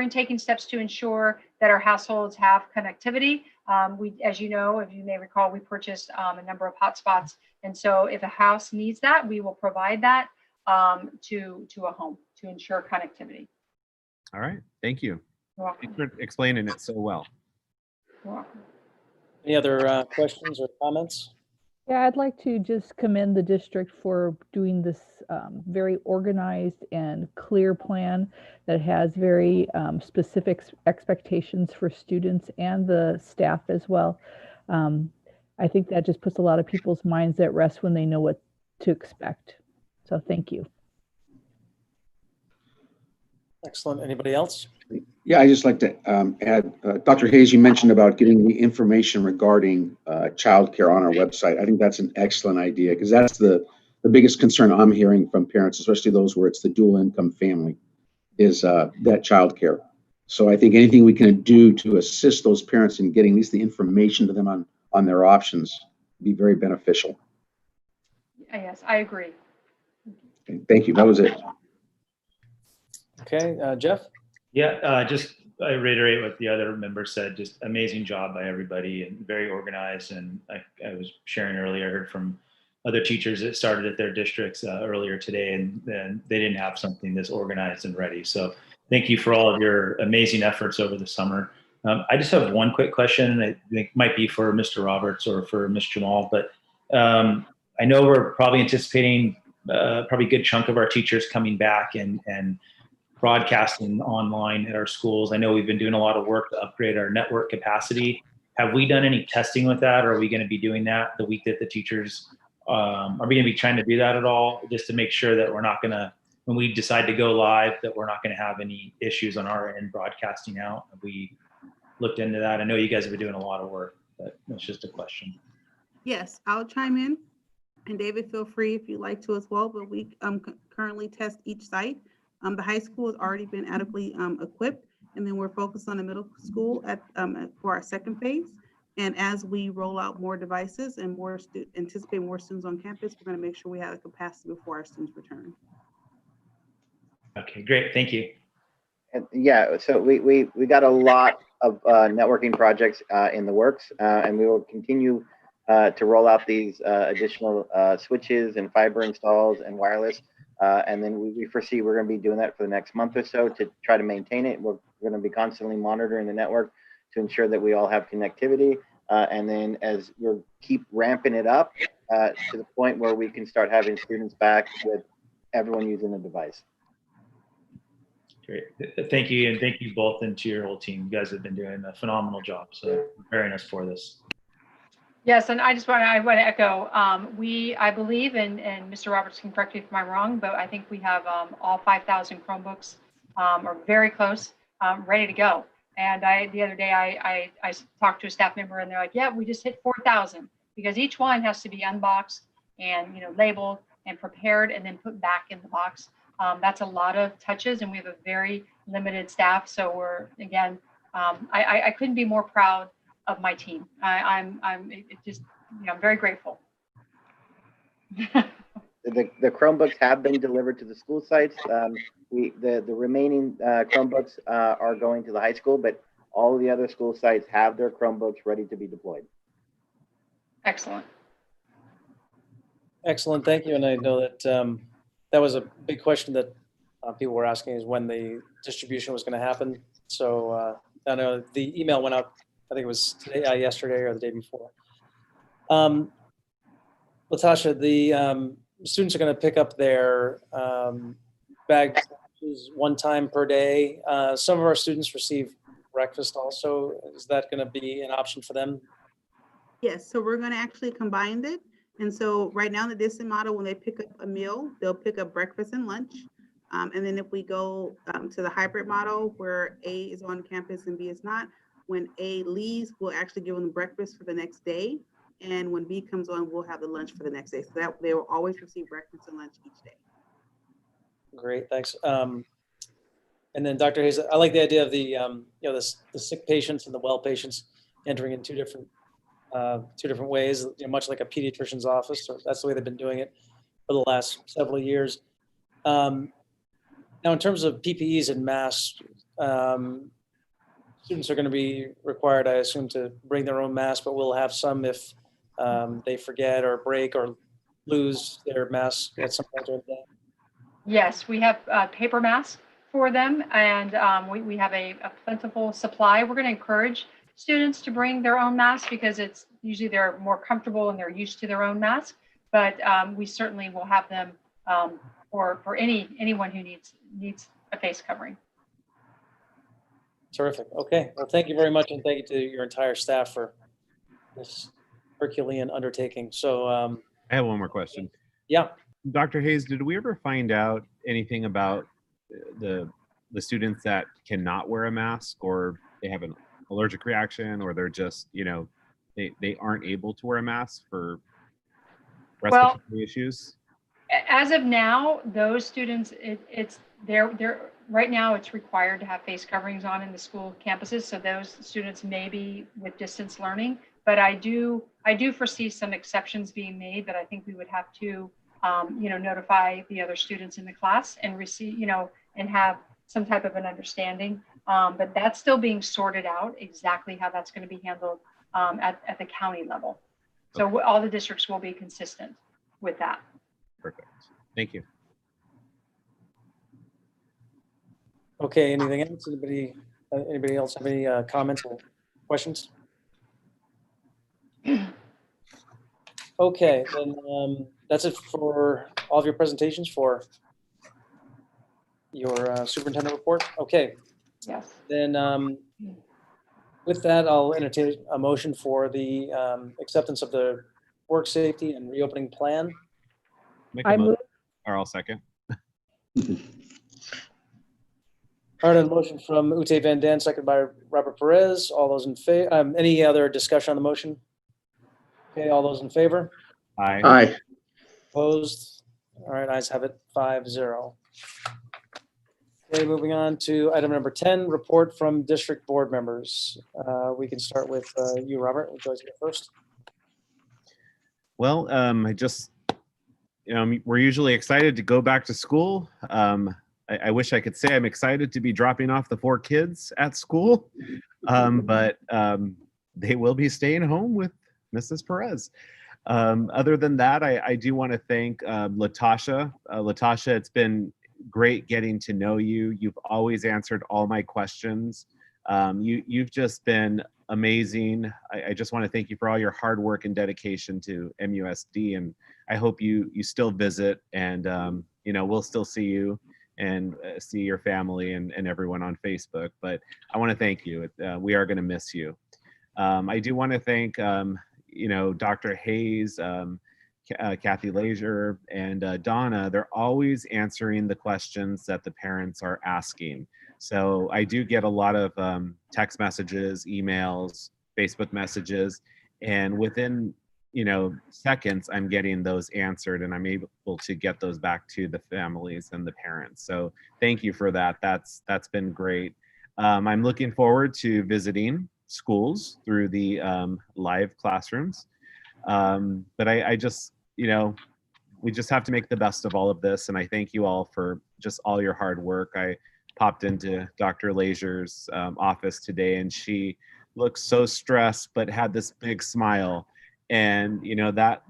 taking steps to ensure that our households have connectivity. As you may recall, we purchased a number of hotspots. And so if a house needs that, we will provide that to a home to ensure connectivity. All right, thank you. You're welcome. Thanks for explaining it so well. You're welcome. Any other questions or comments? Yeah, I'd like to just commend the district for doing this very organized and clear plan that has very specific expectations for students and the staff as well. Um, I think that just puts a lot of people's minds at rest when they know what to expect. So thank you. Excellent. Anybody else? Yeah, I just like to add, Dr. Hayes, you mentioned about getting the information regarding childcare on our website. I think that's an excellent idea because that's the biggest concern I'm hearing from parents, especially those where it's the dual income family, is that childcare. So I think anything we can do to assist those parents in getting at least the information to them on their options would be very beneficial. Yes, I agree. Okay, thank you. That was it. Okay, Jeff? Yeah, just I reiterate what the other members said. Just amazing job by everybody and very organized. And I was sharing earlier, I heard from other teachers that started at their districts earlier today, and then they didn't have something this organized and ready. So thank you for all of your amazing efforts over the summer. I just have one quick question, and I think it might be for Mr. Roberts or for Ms. Jamal, but I know we're probably anticipating probably a good chunk of our teachers coming back and broadcasting online at our schools. I know we've been doing a lot of work to upgrade our network capacity. Have we done any testing with that, or are we going to be doing that the week that the teachers, are we going to be trying to do that at all, just to make sure that we're not going to, when we decide to go live, that we're not going to have any issues on our end broadcasting out? Have we looked into that? I know you guys have been doing a lot of work, but that's just a question. Yes, I'll chime in. And David, feel free if you'd like to as well, but we currently test each site. The high school has already been adequately equipped, and then we're focused on the middle school for our second phase. And as we roll out more devices and anticipate more students on campus, we're going to make sure we have the capacity before our students return. Okay, great. Thank you. And yeah, so we got a lot of networking projects in the works, and we will continue to roll out these additional switches and fiber installs and wireless. And then we foresee we're going to be doing that for the next month or so to try to maintain it. We're going to be constantly monitoring the network to ensure that we all have connectivity. And then as we keep ramping it up to the point where we can start having students back with everyone using the device. Great. Thank you. And thank you both and to your whole team. You guys have been doing a phenomenal job. So preparing us for this. Yes, and I want to echo, I believe, and Mr. Roberts can correct me if I'm wrong, but I think we have all 5,000 Chromebooks, or very close, ready to go. And the other day I talked to a staff member and they're like, yeah, we just hit 4,000, because each one has to be unboxed and labeled and prepared and then put back in the box. That's a lot of touches, and we have a very limited staff. So we're, again, I couldn't be more proud of my team. I'm very grateful. The Chromebooks have been delivered to the school sites. The remaining Chromebooks are going to the high school, but all of the other school sites have their Chromebooks ready to be deployed. Excellent. Excellent. Thank you. And I know that that was a big question that people were asking, is when the distribution was going to happen. So I know the email went out, I think it was today, yesterday or the day before. Latasha, the students are going to pick up their bag one time per day. Some of our students receive breakfast also. Is that going to be an option for them? Yes, so we're going to actually combine it. And so right now in the distant model, when they pick up a meal, they'll pick up breakfast and lunch. And then if we go to the hybrid model where A is on campus and B is not, when A leaves, we'll actually give them breakfast for the next day. And when B comes on, we'll have the lunch for the next day. So that they will always receive breakfast and lunch each day. Great, thanks. And then Dr. Hayes, I like the idea of the the sick patients and the well patients entering in two different ways, much like a pediatrician's office. So that's the way they've been doing it for the last several years. Now, in terms of PPEs and masks, students are going to be required, I assume, to bring their own mask, but we'll have some if they forget or break or lose their mask at some point during the day. Yes, we have paper masks for them, and we have a plentiful supply. We're going to encourage students to bring their own mask because it's usually they're more comfortable and they're used to their own mask. But we certainly will have them for anyone who needs a face covering. Terrific. Okay. Well, thank you very much, and thank you to your entire staff for this Herculean undertaking. So, I have one more question. yeah. Dr. Hayes, did we ever find out anything about the students that cannot wear a mask, or they have an allergic reaction, or they're just, they aren't able to wear a mask for respiratory issues? As of now, those students, they're right now it's required to have face coverings on in the school campuses. So those students may be with distance learning, but I do foresee some exceptions being made that I think we would have to, notify the other students in the class and receive, and have some type of an understanding. But that's still being sorted out exactly how that's going to be handled at the county level. So all the districts will be consistent with that. Perfect. Thank you. Okay. Anything else? Anybody else have any comments or questions? Okay, then that's it for all of your presentations for your superintendent report. Okay. Yes. Then with that, I'll entertain a motion for the acceptance of the work safety and reopening plan. Make I a move. motion, or I'll second. All right, a motion from Ute Van Dan, seconded by Robert Perez. All those in favor, any other discussion on the motion? Okay, all those in favor? Aye. Aye. Opposed? All right, ayes have it, 5-0. Okay, moving on to item number 10, report from district board members. We can start with you, Robert. Would you like to go first? Well, I just, we're usually excited to go back to school. I wish I could say I'm excited to be dropping off the 4 kids at school, but they will be staying home with Mrs. Perez. Other than that, I do want to thank Latasha. Latasha, it's been great getting to know you. You've always answered all my questions. You've just been amazing. I just want to thank you for all your hard work and dedication to MUSD, and I hope you still visit, and we'll still see you and see your family and everyone on Facebook. But I want to thank you. We are going to miss you. I do want to thank Dr. Hayes, Kathy Leisure, and Donna. They're always answering the questions that the parents are asking. So I do get a lot of text messages, emails, Facebook messages, and within seconds, I'm getting those answered, and I'm able to get those back to the families and the parents. So thank you for that. That's been great. I'm looking forward to visiting schools through the live classrooms. But I just, we just have to make the best of all of this. And I thank you all for just all your hard work. I popped into Dr. Leisure's office today, and she looked so stressed, but had this big smile. And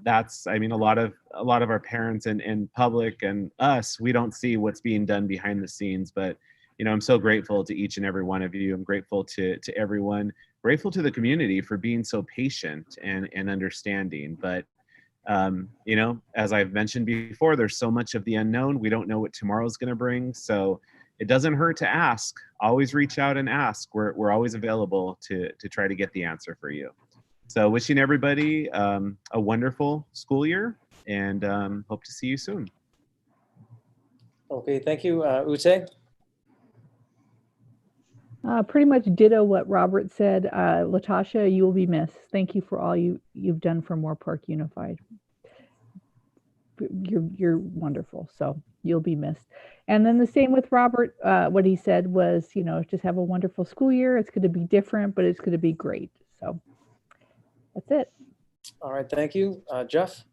that's, I mean, a lot of our parents and public and us, we don't see what's being done behind the scenes, but I'm so grateful to each and every one of you. I'm grateful to everyone, grateful to the community for being so patient and understanding. But as I've mentioned before, there's so much of the unknown. We don't know what tomorrow's going to bring. So it doesn't hurt to ask. Always reach out and ask. We're always available to try to get the answer for you. So wishing everybody a wonderful school year, and hope to see you soon. Okay, thank you. Ute? Pretty much ditto what Robert said. Latasha, you will be missed. Thank you for all you've done for Moore Park Unified. You're wonderful, so you'll be missed. And then the same with Robert. What he said was, just have a wonderful school year. It's going to be different, but it's going to be great. So that's it. All right, thank you. Jeff?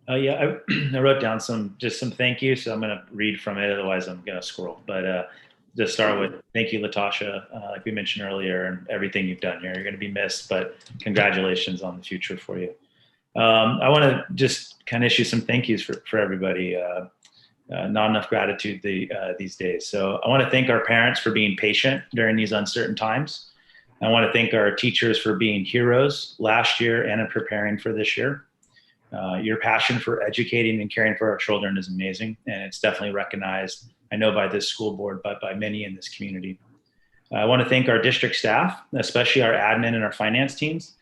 Yeah, I wrote down some thank you, so I'm going to read from it. Otherwise, I'm going to scroll. But to start with, thank you, Latasha, like we mentioned earlier, and everything you've done here. You're going to be missed, but congratulations on the future for you. I want to just kind of issue some thank yous for everybody. not enough gratitude these days. So I want to thank our parents for being patient during these uncertain times. I want to thank our teachers for being heroes last year and in preparing for this year. Your passion for educating and caring for our children is amazing, and it's definitely recognized, I know, by this school board, but by many in this community. I want to thank our district staff, especially our admin and our finance teams.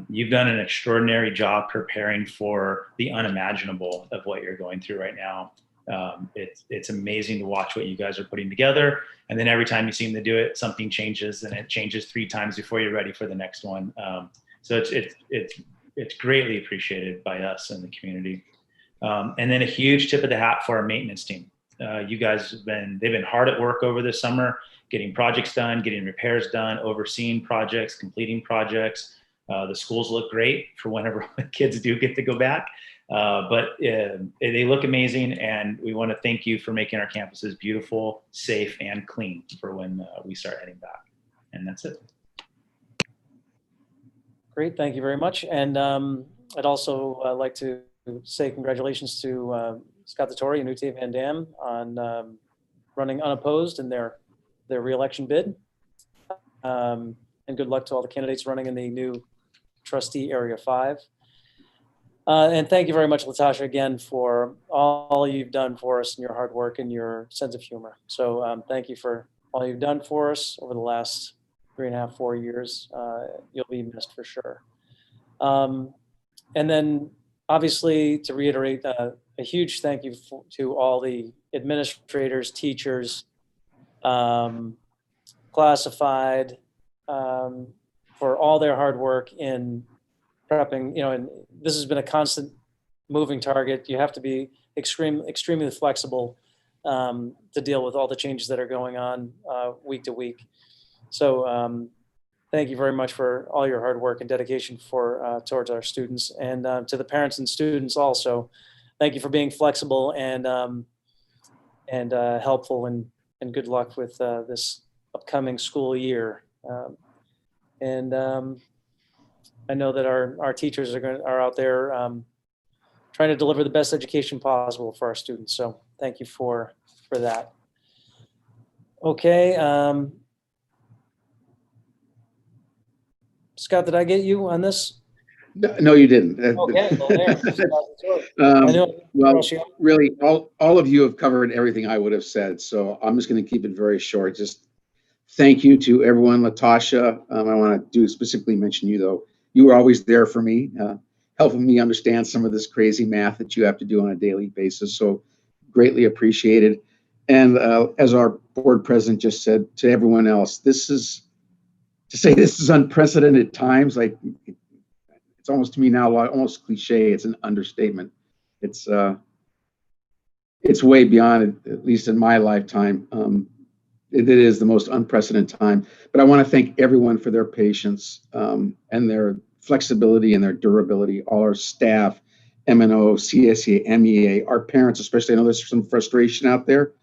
You've done an extraordinary job preparing for the unimaginable of what you're going through right now. It's amazing to watch what you guys are putting together. And then every time you seem to do it, something changes, and it changes 3 times before you're ready for the next one. So it's greatly appreciated by us and the community. And then a huge tip of the hat for our maintenance team. You guys they've been hard at work over this summer, getting projects done, getting repairs done, overseeing projects, completing projects. The schools look great for whenever kids do get to go back. But they look amazing, and we want to thank you for making our campuses beautiful, safe, and clean for when we start heading back. And that's it. Great, thank you very much. And I'd also like to say congratulations to Scott Dettori and Ute Van Dam on running unopposed in their re-election bid. And good luck to all the candidates running in the new trustee Area 5. And thank you very much, Latasha, again, for all you've done for us and your hard work and your sense of humor. So thank you for all you've done for us over the last 3.5, 4 years. You'll be missed for sure. And then obviously, to reiterate, a huge thank you to all the administrators, teachers, classified, for all their hard work in prepping, and this has been a constant moving target. You have to be extremely flexible to deal with all the changes that are going on week to week. So thank you very much for all your hard work and dedication towards our students, and to the parents and students also. Thank you for being flexible and helpful, and good luck with this upcoming school year. I know that our teachers are out there trying to deliver the best education possible for our students. So thank you for that. Okay. Scott, did I get you on this? No, you didn't. Okay. Well, really, all of you have covered everything I would have said. So I'm just going to keep it very short. Just thank you to everyone. Latasha, I want to specifically mention you, though. You were always there for me, helping me understand some of this crazy math that you have to do on a daily basis. So greatly appreciated. And as our board president just said to everyone else, this is unprecedented times. Like, it's almost, to me now, almost cliche. It's an understatement. It's way beyond, at least in my lifetime. It is the most unprecedented time. But I want to thank everyone for their patience and their flexibility and their durability. All our staff, MNO, CSEA, MEA, our parents, especially. I know there's some frustration out there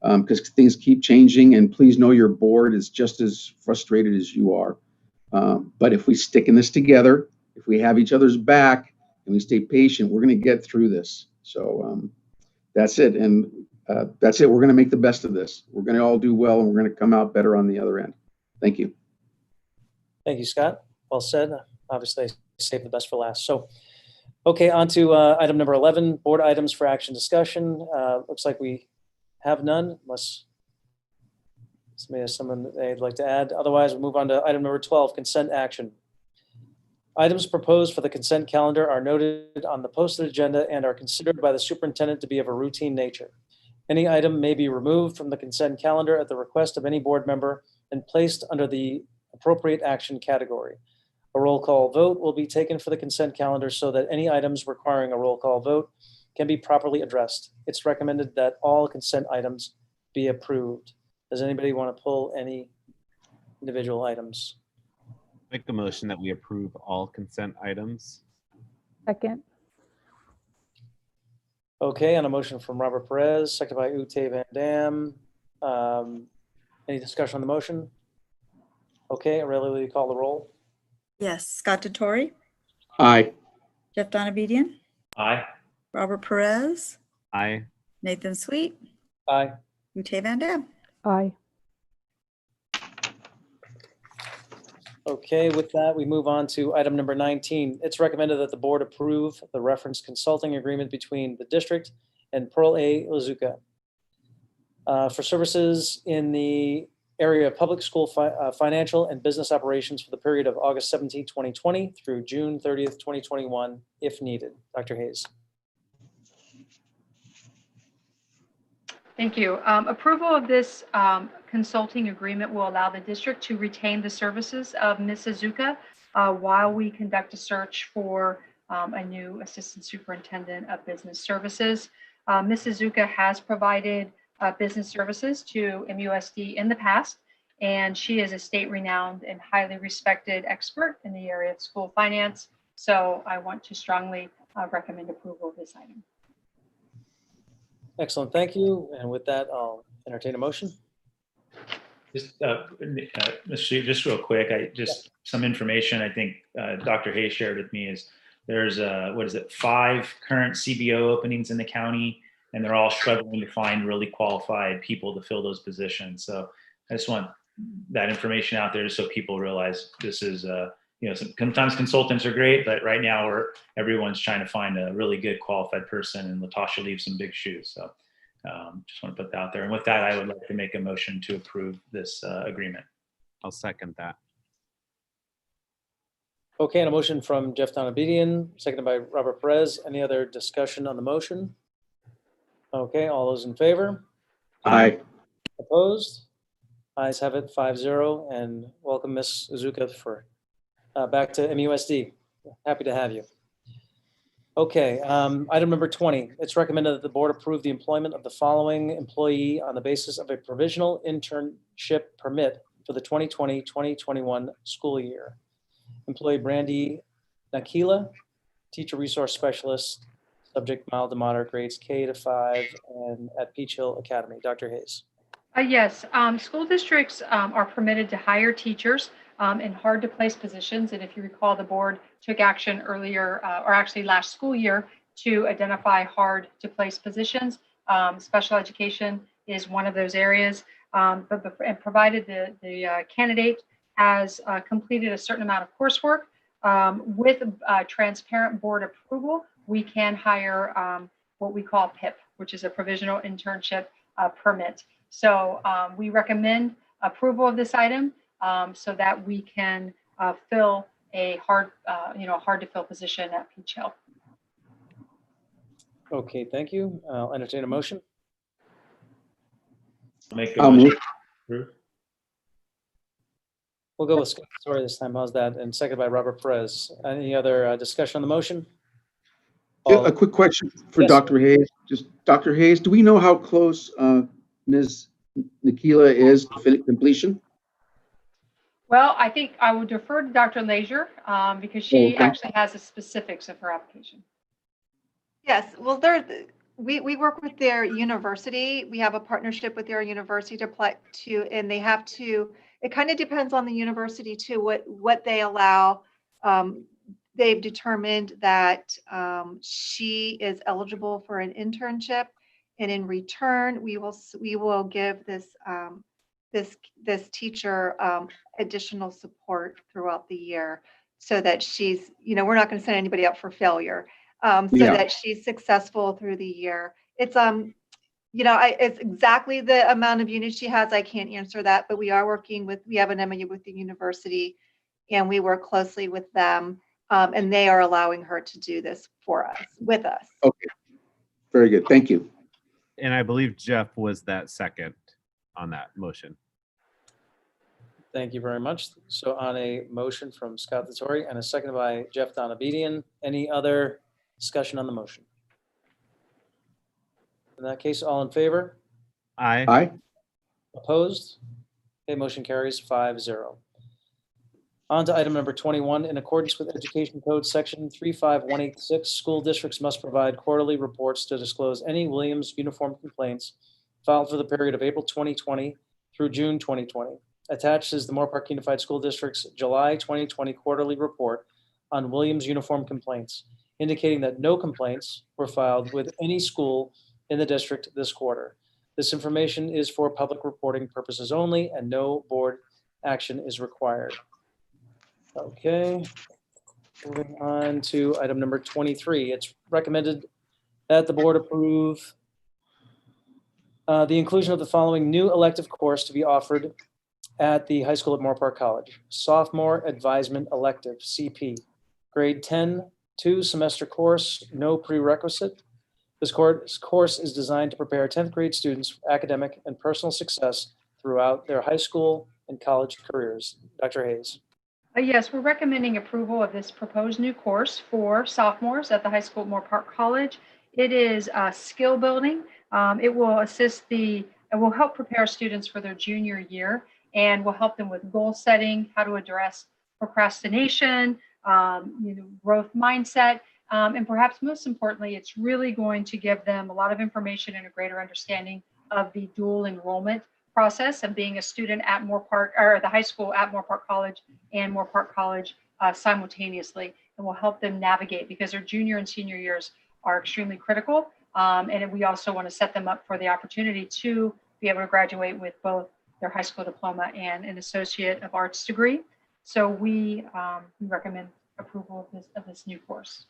because things keep changing. And please know your board is just as frustrated as you are. But if we stick in this together, if we have each other's back and we stay patient, we're going to get through this. So that's it. And that's it. We're going to make the best of this. We're going to all do well, and we're going to come out better on the other end. Thank you. Thank you, Scott. Well said. Obviously, save the best for last. So, okay, on to item number 11, board items for action discussion. Looks like we have none, unless somebody has someone that they'd like to add. Otherwise, we'll move on to item number 12, consent action. Items proposed for the consent calendar are noted on the posted agenda and are considered by the superintendent to be of a routine nature. Any item may be removed from the consent calendar at the request of any board member and placed under the appropriate action category. A roll call vote will be taken for the consent calendar so that any items requiring a roll call vote can be properly addressed. It's recommended that all consent items be approved. Does anybody want to pull any individual items? Make the motion that we approve all consent items. Second. Okay, on a motion from Robert Perez, seconded by Ute Van Dam. Any discussion on the motion? Okay, Aurelia, will you call the roll? Yes, Scott Dettori, Aye. Jeff Donabedian, Aye. Robert Perez, Aye. Nathan Sweet, Aye. Ute Van Dam. Aye. Okay, with that, we move on to item number 19. It's recommended that the board approve the reference consulting agreement between the district and Pearl A. Lazuka for services in the area of public school financial and business operations for the period of August 17, 2020 through June 30th, 2021, if needed. Dr. Hayes. Thank you. Approval of this consulting agreement will allow the district to retain the services of Ms. Azuka while we conduct a search for a new assistant superintendent of business services. Ms. Azuka has provided business services to MUSD in the past, and she is a state-renowned and highly respected expert in the area of school finance. So I want to strongly recommend approval of this item. Excellent, thank you. And with that, I'll entertain a motion. Just, Mr. Chief, just real quick, some information I think Dr. Hayes shared with me is there's, 5 current CBO openings in the county, and they're all struggling to find really qualified people to fill those positions. So I just want that information out there just so people realize this is, sometimes consultants are great, but right now everyone's trying to find a really good qualified person, and Latasha leaves some big shoes. So just want to put that out there. And with that, I would like to make a motion to approve this agreement. I'll second that. Okay, and a motion from Jeff Donabedian, seconded by Robert Perez. Any other discussion on the motion? Okay, all those in favor? Aye. Opposed? Ayes have it, 5-0, and welcome Ms. Azuka for back to MUSD. Happy to have you. Okay, item number 20. It's recommended that the board approve the employment of the following employee on the basis of a provisional internship permit for the 2020-2021 school year. Employee Brandy Nakila, teacher resource specialist, subject mild to moderate, grades K-5, and at Peach Hill Academy. Dr. Hayes. Yes, school districts are permitted to hire teachers in hard to place positions. And if you recall, the board took action earlier, or actually last school year, to identify hard to place positions. Special education is one of those areas, and provided the candidate has completed a certain amount of coursework with transparent board approval, we can hire what we call PIP, which is a provisional internship permit. So we recommend approval of this item so that we can fill a hard to fill position at Peach Hill. Okay, thank you. I'll entertain a motion. I'll make a motion to approve. We'll go with Scott Story this time. How's that? And seconded by Robert Perez. Any other discussion on the motion? A quick question for Yes. Dr. Hayes. Just Dr. Hayes, do we know how close Ms. Nakila is to completion? Well, I think I would defer to Dr. Leisure because she Okay. actually has the specifics of her application. Yes, well, we work with their university. We have a partnership with their university and they have to, it kind of depends on the university too, what they allow. They've determined that she is eligible for an internship, and in return, we will give this teacher additional support throughout the year, so that she's, we're not going to send anybody up for failure, that she's successful through the year. It's it's exactly the amount of units she has. I can't answer that, but we have an MOU with the university, and we work closely with them. And they are allowing her to do this with us. Okay, very good. Thank you. And I believe Jeff was that second on that motion. Thank you very much. So on a motion from Scott Dettori and a second by Jeff Donabedian, any other discussion on the motion? In that case, all in favor? Aye. Aye. Opposed? Okay, motion carries 5-0. On to item number 21. In accordance with Education Code Section 35186, school districts must provide quarterly reports to disclose any Williams uniform complaints filed for the period of April 2020 through June 2020. Attached is the Moorpark Unified School District's July 2020 quarterly report on Williams uniform complaints, indicating that no complaints were filed with any school in the district this quarter. This information is for public reporting purposes only, and no board action is required. Okay. Moving on to item number 23. It's recommended that the board approve the inclusion of the following new elective course to be offered at the high school at Moore Park College. Sophomore Advisement Elective, CP. Grade 10, 2-semester course, no prerequisite. This course is designed to prepare 10th grade students for academic and personal success throughout their high school and college careers. Dr. Hayes. Yes, we're recommending approval of this proposed new course for sophomores at the high school at Moore Park College. It is skill building. It will help prepare students for their junior year and will help them with goal setting, how to address procrastination, growth mindset, and perhaps most importantly, it's really going to give them a lot of information and a greater understanding of the dual enrollment process of being a student at Moore Park, or the high school at Moore Park College and Moore Park College simultaneously, and will help them navigate because their junior and senior years are extremely critical. And we also want to set them up for the opportunity to be able to graduate with both their high school diploma and an Associate of Arts degree. So we recommend approval of this new course.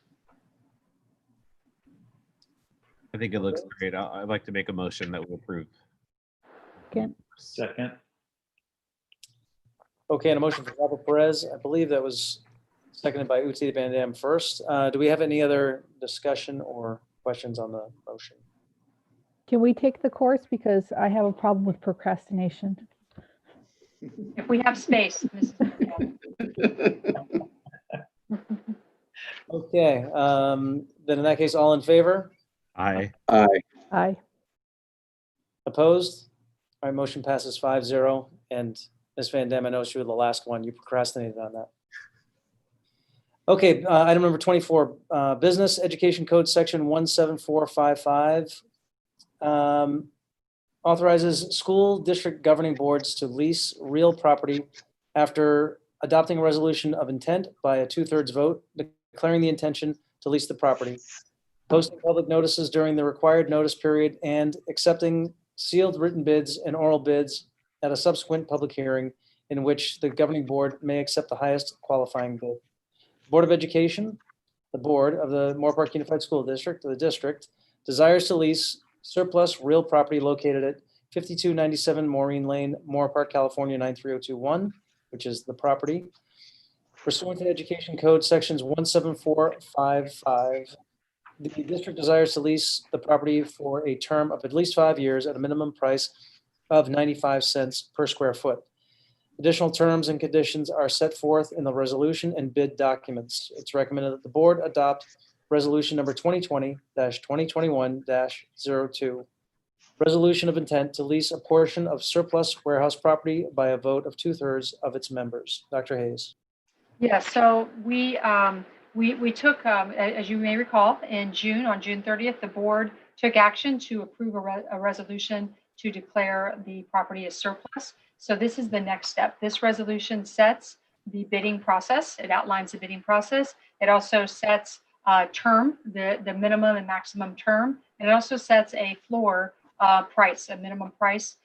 I think it looks great. I'd like to make a motion that we approve. Second. Okay, and a motion for Robert Perez. I believe that was seconded by Uti Van Dam first. Do we have any other discussion or questions on the motion? Can we take the course? Because I have a problem with procrastination. If we have space, Mrs. Okay, then in that case, all in favor? Aye. Aye. Opposed? All right, motion passes 5-0. And Ms. Van Dam, I know you were the last one. You procrastinated on that. Okay, item number 24, Business Education Code Section 17455 authorizes school district governing boards to lease real property after adopting a resolution of intent by a 2/3 vote, declaring the intention to lease the property, posting public notices during the required notice period, and accepting sealed written bids and oral bids at a subsequent public hearing in which the governing board may accept the highest qualifying bid. Board of Education, the board of the Moore Park Unified School District, the district, desires to lease surplus real property located at 5297 Maureen Lane, Moore Park, California, 93021, which is the property. Pursuant to Education Code Sections 17455, the district desires to lease the property for a term of at least 5 years at a minimum price of 95 cents per square foot. Additional terms and conditions are set forth in the resolution and bid documents. It's recommended that the board adopt resolution number 2020-2021-02. Resolution of intent to lease a portion of surplus warehouse property by a vote of 2/3 of its members. Dr. Hayes. Yeah, so we took, as you may recall, on June 30th, the board took action to approve a resolution to declare the property as surplus. So this is the next step. This resolution sets the bidding process. It outlines the bidding process. It also sets term, the minimum and maximum term. And it also sets a floor price, a minimum price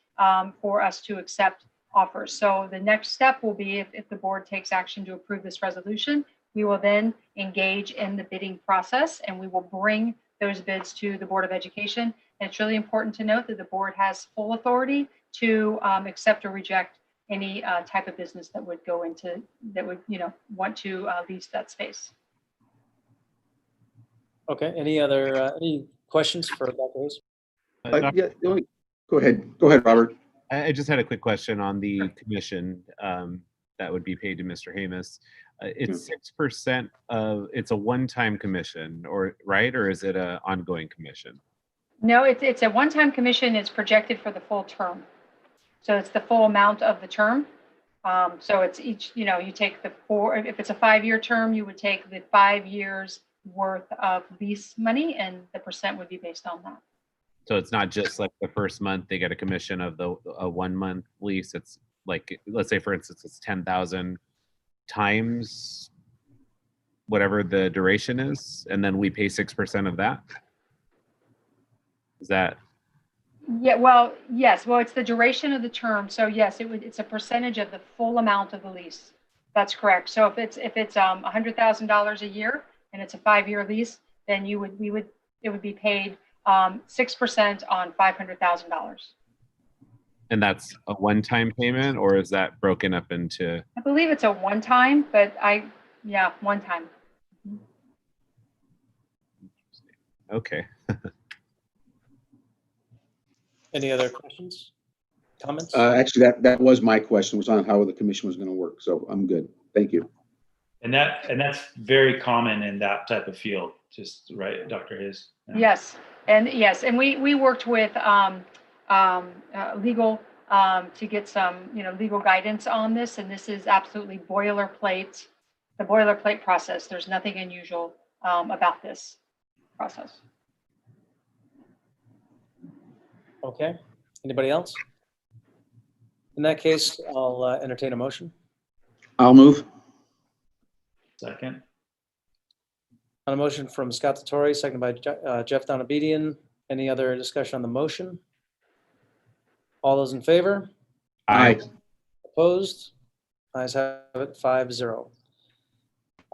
for us to accept offers. So the next step will be if the board takes action to approve this resolution, we will then engage in the bidding process and we will bring those bids to the Board of Education. And it's really important to note that the board has full authority to accept or reject any type of business that would go into, that would, want to lease that space. Okay, any questions for Dr. Hayes? Yeah, go ahead, Robert. I just had a quick question on the commission that would be paid to Mr. Hamus. It's 6% of, it's a one-time commission, right? Or is it an ongoing commission? No, it's a one-time commission. It's projected for the full term. So it's the full amount of the term. So it's each, you take if it's a 5-year term, you would take the 5 years worth of lease money and the percent would be based on that. So it's not just like the first month they get a commission of a 1 month lease. It's like, let's say for instance, it's 10,000 times whatever the duration is, and then we pay 6% of that. Is that, Yeah, well, yes, well, it's the duration of the term. So yes, it's a percentage of the full amount of the lease. That's correct. So if it's $100,000 a year and it's a 5-year lease, then it would be paid 6% on $500,000. and that's a one-time payment, or is that broken up into? I believe it's a one time, but one time. Okay. Any other questions, comments? Actually, that was my question, was on how the commission was going to work. So I'm good. Thank you. And that's very common in that type of field, just right, Dr. Hayes? Yeah. Yes, and we worked with legal to get some legal guidance on this, and this is absolutely the boilerplate process. There's nothing unusual about this process. Okay, anybody else? In that case, I'll entertain a motion. I'll move. Second. On a motion from Scott Totori, seconded by Jeff Donabedian. Any other discussion on the motion? All those in favor? Aye. Opposed? Ayes have it, 5-0.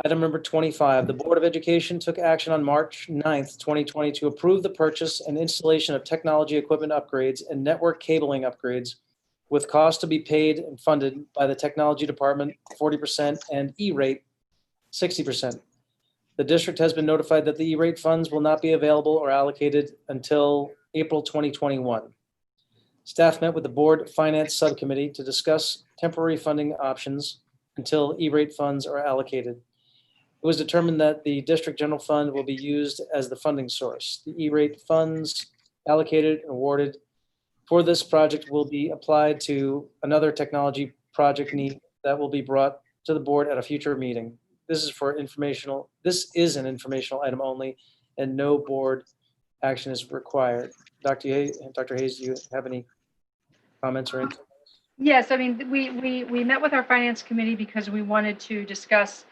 Item number 25, the Board of Education took action on March 9th, 2020 to approve the purchase and installation of technology equipment upgrades and network cabling upgrades with cost to be paid and funded by the Technology Department 40% and E-rate 60%. The district has been notified that the E-rate funds will not be available or allocated until April 2021. Staff met with the Board Finance Subcommittee to discuss temporary funding options until E-rate funds are allocated. It was determined that the district general fund will be used as the funding source. The E-rate funds allocated and awarded for this project will be applied to another technology project need that will be brought to the board at a future meeting. This is an informational item only, and no board action is required. Dr. Hayes, do you have any comments or input? Yes, I mean, we met with our finance committee because we wanted to discuss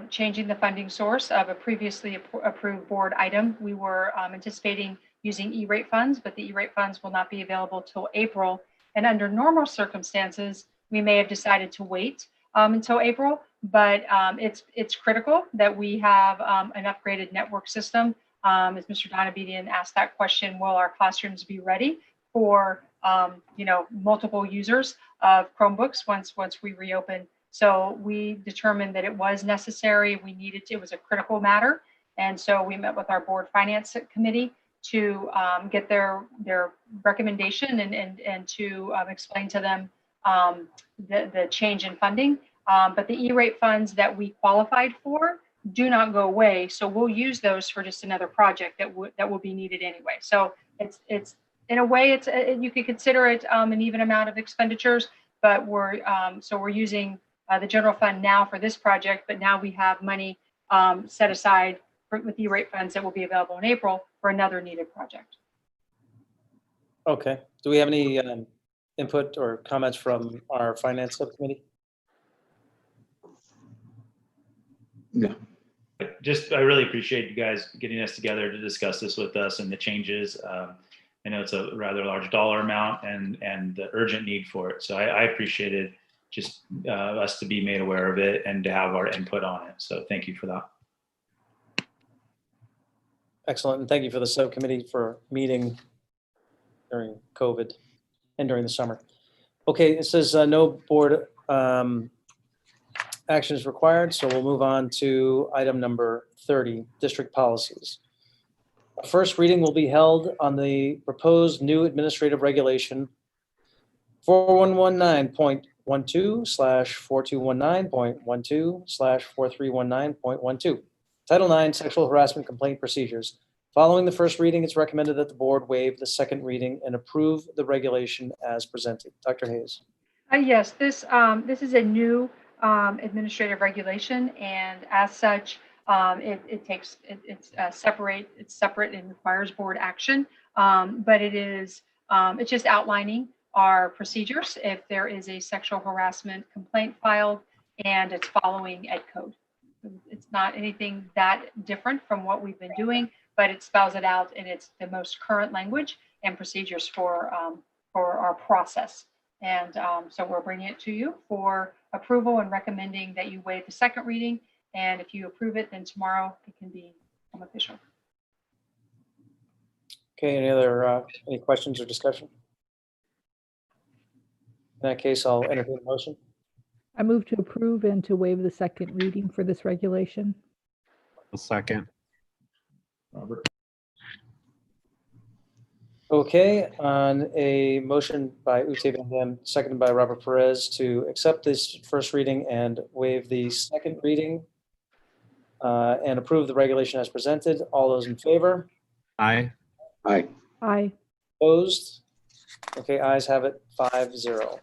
changing the funding source of a previously approved board item. We were anticipating using E-rate funds, but the E-rate funds will not be available till April. And under normal circumstances, we may have decided to wait until April, but it's critical that we have an upgraded network system. As Mr. Donabedian asked that question, will our classrooms be ready for multiple users of Chromebooks once we reopen? So we determined that it was necessary. It was a critical matter. And so we met with our board finance committee to get their recommendation and to explain to them the change in funding. But the E-rate funds that we qualified for do not go away. So we'll use those for just another project that will be needed anyway. So it's in a way, you could consider it an even amount of expenditures, but we're using the general fund now for this project, but now we have money set aside with E-rate funds that will be available in April for another needed project. Okay. Do we have any input or comments from our finance subcommittee? No. I really appreciate you guys getting us together to discuss this with us and the changes. I know it's a rather large dollar amount and the urgent need for it. So I appreciated just us to be made aware of it and to have our input on it. So thank you for that. Excellent. And thank you for the subcommittee for meeting during COVID and during the summer. Okay, it says no board action is required, so we'll move on to item number 30, district policies. A first reading will be held on the proposed new administrative regulation 4119.12/4219.12/4319.12. Title IX, Sexual Harassment Complaint Procedures. Following the first reading, it's recommended that the board waive the second reading and approve the regulation as presented. Dr. Hayes. Yes, this is a new administrative regulation, and as such, it's separate and requires board action. But it's just outlining our procedures if there is a sexual harassment complaint filed, and it's following Ed Code. It's not anything that different from what we've been doing, but it spells it out and it's the most current language and procedures for our process. And so we're bringing it to you for approval and recommending that you waive the second reading. And if you approve it, then tomorrow it can become official. Okay, any questions or discussion? In that case, I'll entertain a motion. I move to approve and to waive the second reading for this regulation. A second. Robert. Okay, on a motion by Ute Van Dam, seconded by Robert Perez to accept this first reading and waive the second reading and approve the regulation as presented. All those in favor? Aye. Aye. Aye. Opposed? Okay, ayes have it, 5-0.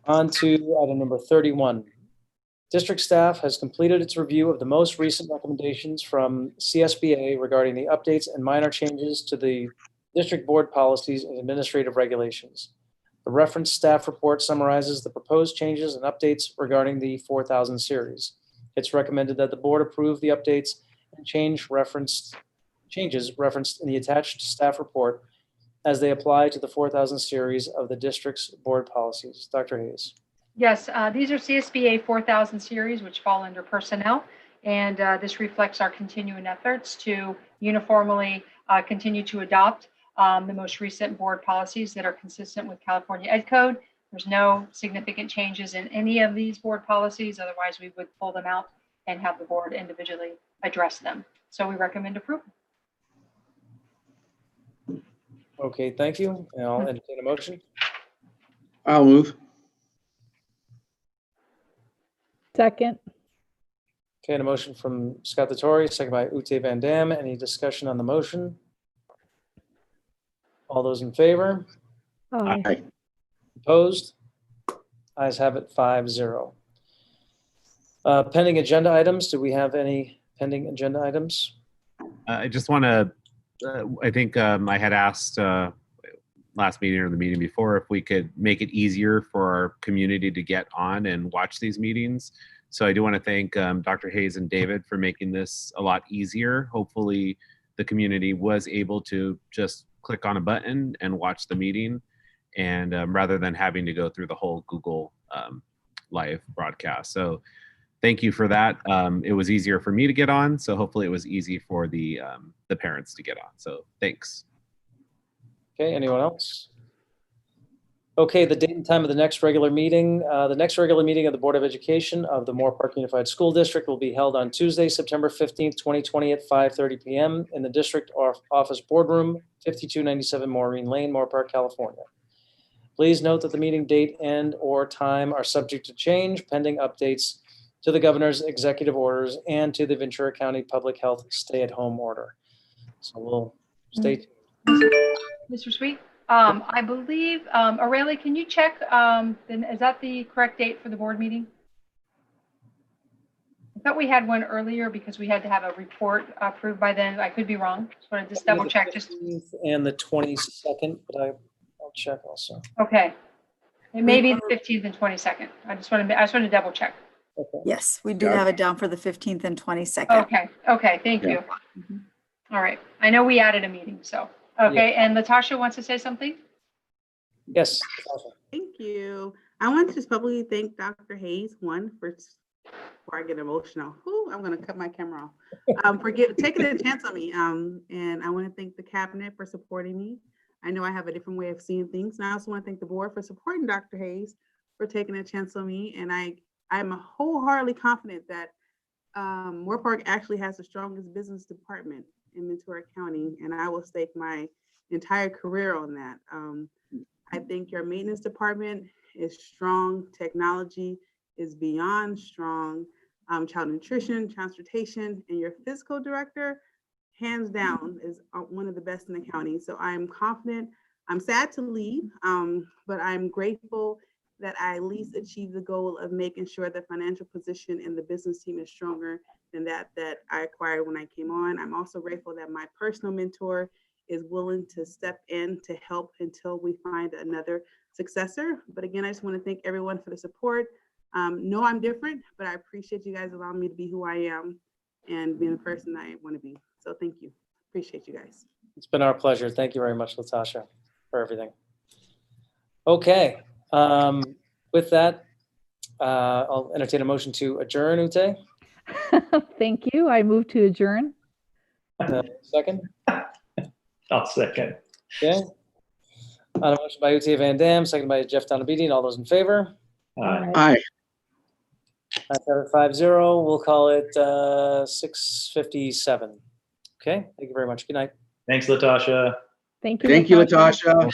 On to item number 31. District staff has completed its review of the most recent recommendations from CSBA regarding the updates and minor changes to the district board policies and administrative regulations. The reference staff report summarizes the proposed changes and updates regarding the 4000 series. It's recommended that the board approve the updates and changes referenced in the attached staff report as they apply to the 4000 series of the district's board policies. Dr. Hayes. Yes, these are CSBA 4000 series, which fall under personnel. And this reflects our continuing efforts to uniformly continue to adopt the most recent board policies that are consistent with California Ed Code. There's no significant changes in any of these board policies. Otherwise, we would pull them out and have the board individually address them. So we recommend approval. Okay, thank you. And I'll entertain a motion. I'll move. Second. Okay, and a motion from Scott Dettori, second by Ute Van Dam. Any discussion on the motion? All those in favor? Aye. Aye. Opposed? Ayes have it, 5-0. Pending agenda items. Do we have any pending agenda items? I just want to, I think I had asked last meeting or the meeting before if we could make it easier for our community to get on and watch these meetings. So I do want to thank Dr. Hayes and David for making this a lot easier. Hopefully the community was able to just click on a button and watch the meeting, and rather than having to go through the whole Google live broadcast. So thank you for that. It was easier for me to get on, so hopefully it was easy for the parents to get on. So thanks. Okay, anyone else? Okay, the date and time of the next regular meeting. The next regular meeting of the Board of Education of the Moore Park Unified School District will be held on Tuesday, September 15th, 2020 at 5:30 p.m. in the district office boardroom, 5297 Maureen Lane, Moore Park, California. Please note that the meeting date and or time are subject to change pending updates to the governor's executive orders and to the Ventura County Public Health stay-at-home order. So we'll stay tuned. Mr. Sweet, I believe, Aurelia, can you check, then is that the correct date for the board meeting? I thought we had one earlier because we had to have a report approved by then. I could be wrong. Just want to just double check. Just And the 22nd, but I'll check also. okay. It may be the 15th and 22nd. I just want to double check. Okay. Yes, we do Yeah. have it down for the 15th and 22nd. Okay. Okay. Thank you. Mhm. All right. I know we added a meeting, so okay. And Latasha wants to say something. Yes. Awesome. Thank you. I want to just publicly thank Dr. Hayes, one, before I get emotional. Whew, I'm going to cut my camera off. For taking a chance on me. And I want to thank the cabinet for supporting me. I know I have a different way of seeing things. And I also want to thank the board for supporting Dr. Hayes for taking a chance on me. And I'm wholeheartedly confident that Moore Park actually has the strongest business department in Ventura County. And I will stake my entire career on that. I think your maintenance department is strong. Technology is beyond strong. Child nutrition, transportation, and your fiscal director, hands down, is one of the best in the county. So I'm confident. I'm sad to leave, but I'm grateful that I at least achieved the goal of making sure the financial position in the business team is stronger than that I acquired when I came on. I'm also grateful that my personal mentor is willing to step in to help until we find another successor. But again, I just want to thank everyone for the support. No, I'm different, but I appreciate you guys allowing me to be who I am. and being the person I want to be. So thank you. Appreciate you guys. It's been our pleasure. Thank you very much, Latasha, for everything. Okay, with that, I'll entertain a motion to adjourn, Ute. Thank you. I move to adjourn. Second, I'll second. okay. On a motion by Ute Van Dam, second by Jeff Donabedian. All those in favor? Aye. Aye. That's 5-0. We'll call it 6:57. Okay, thank you very much. Good night. Thanks, Latasha. Thank you. Thank you, Latasha.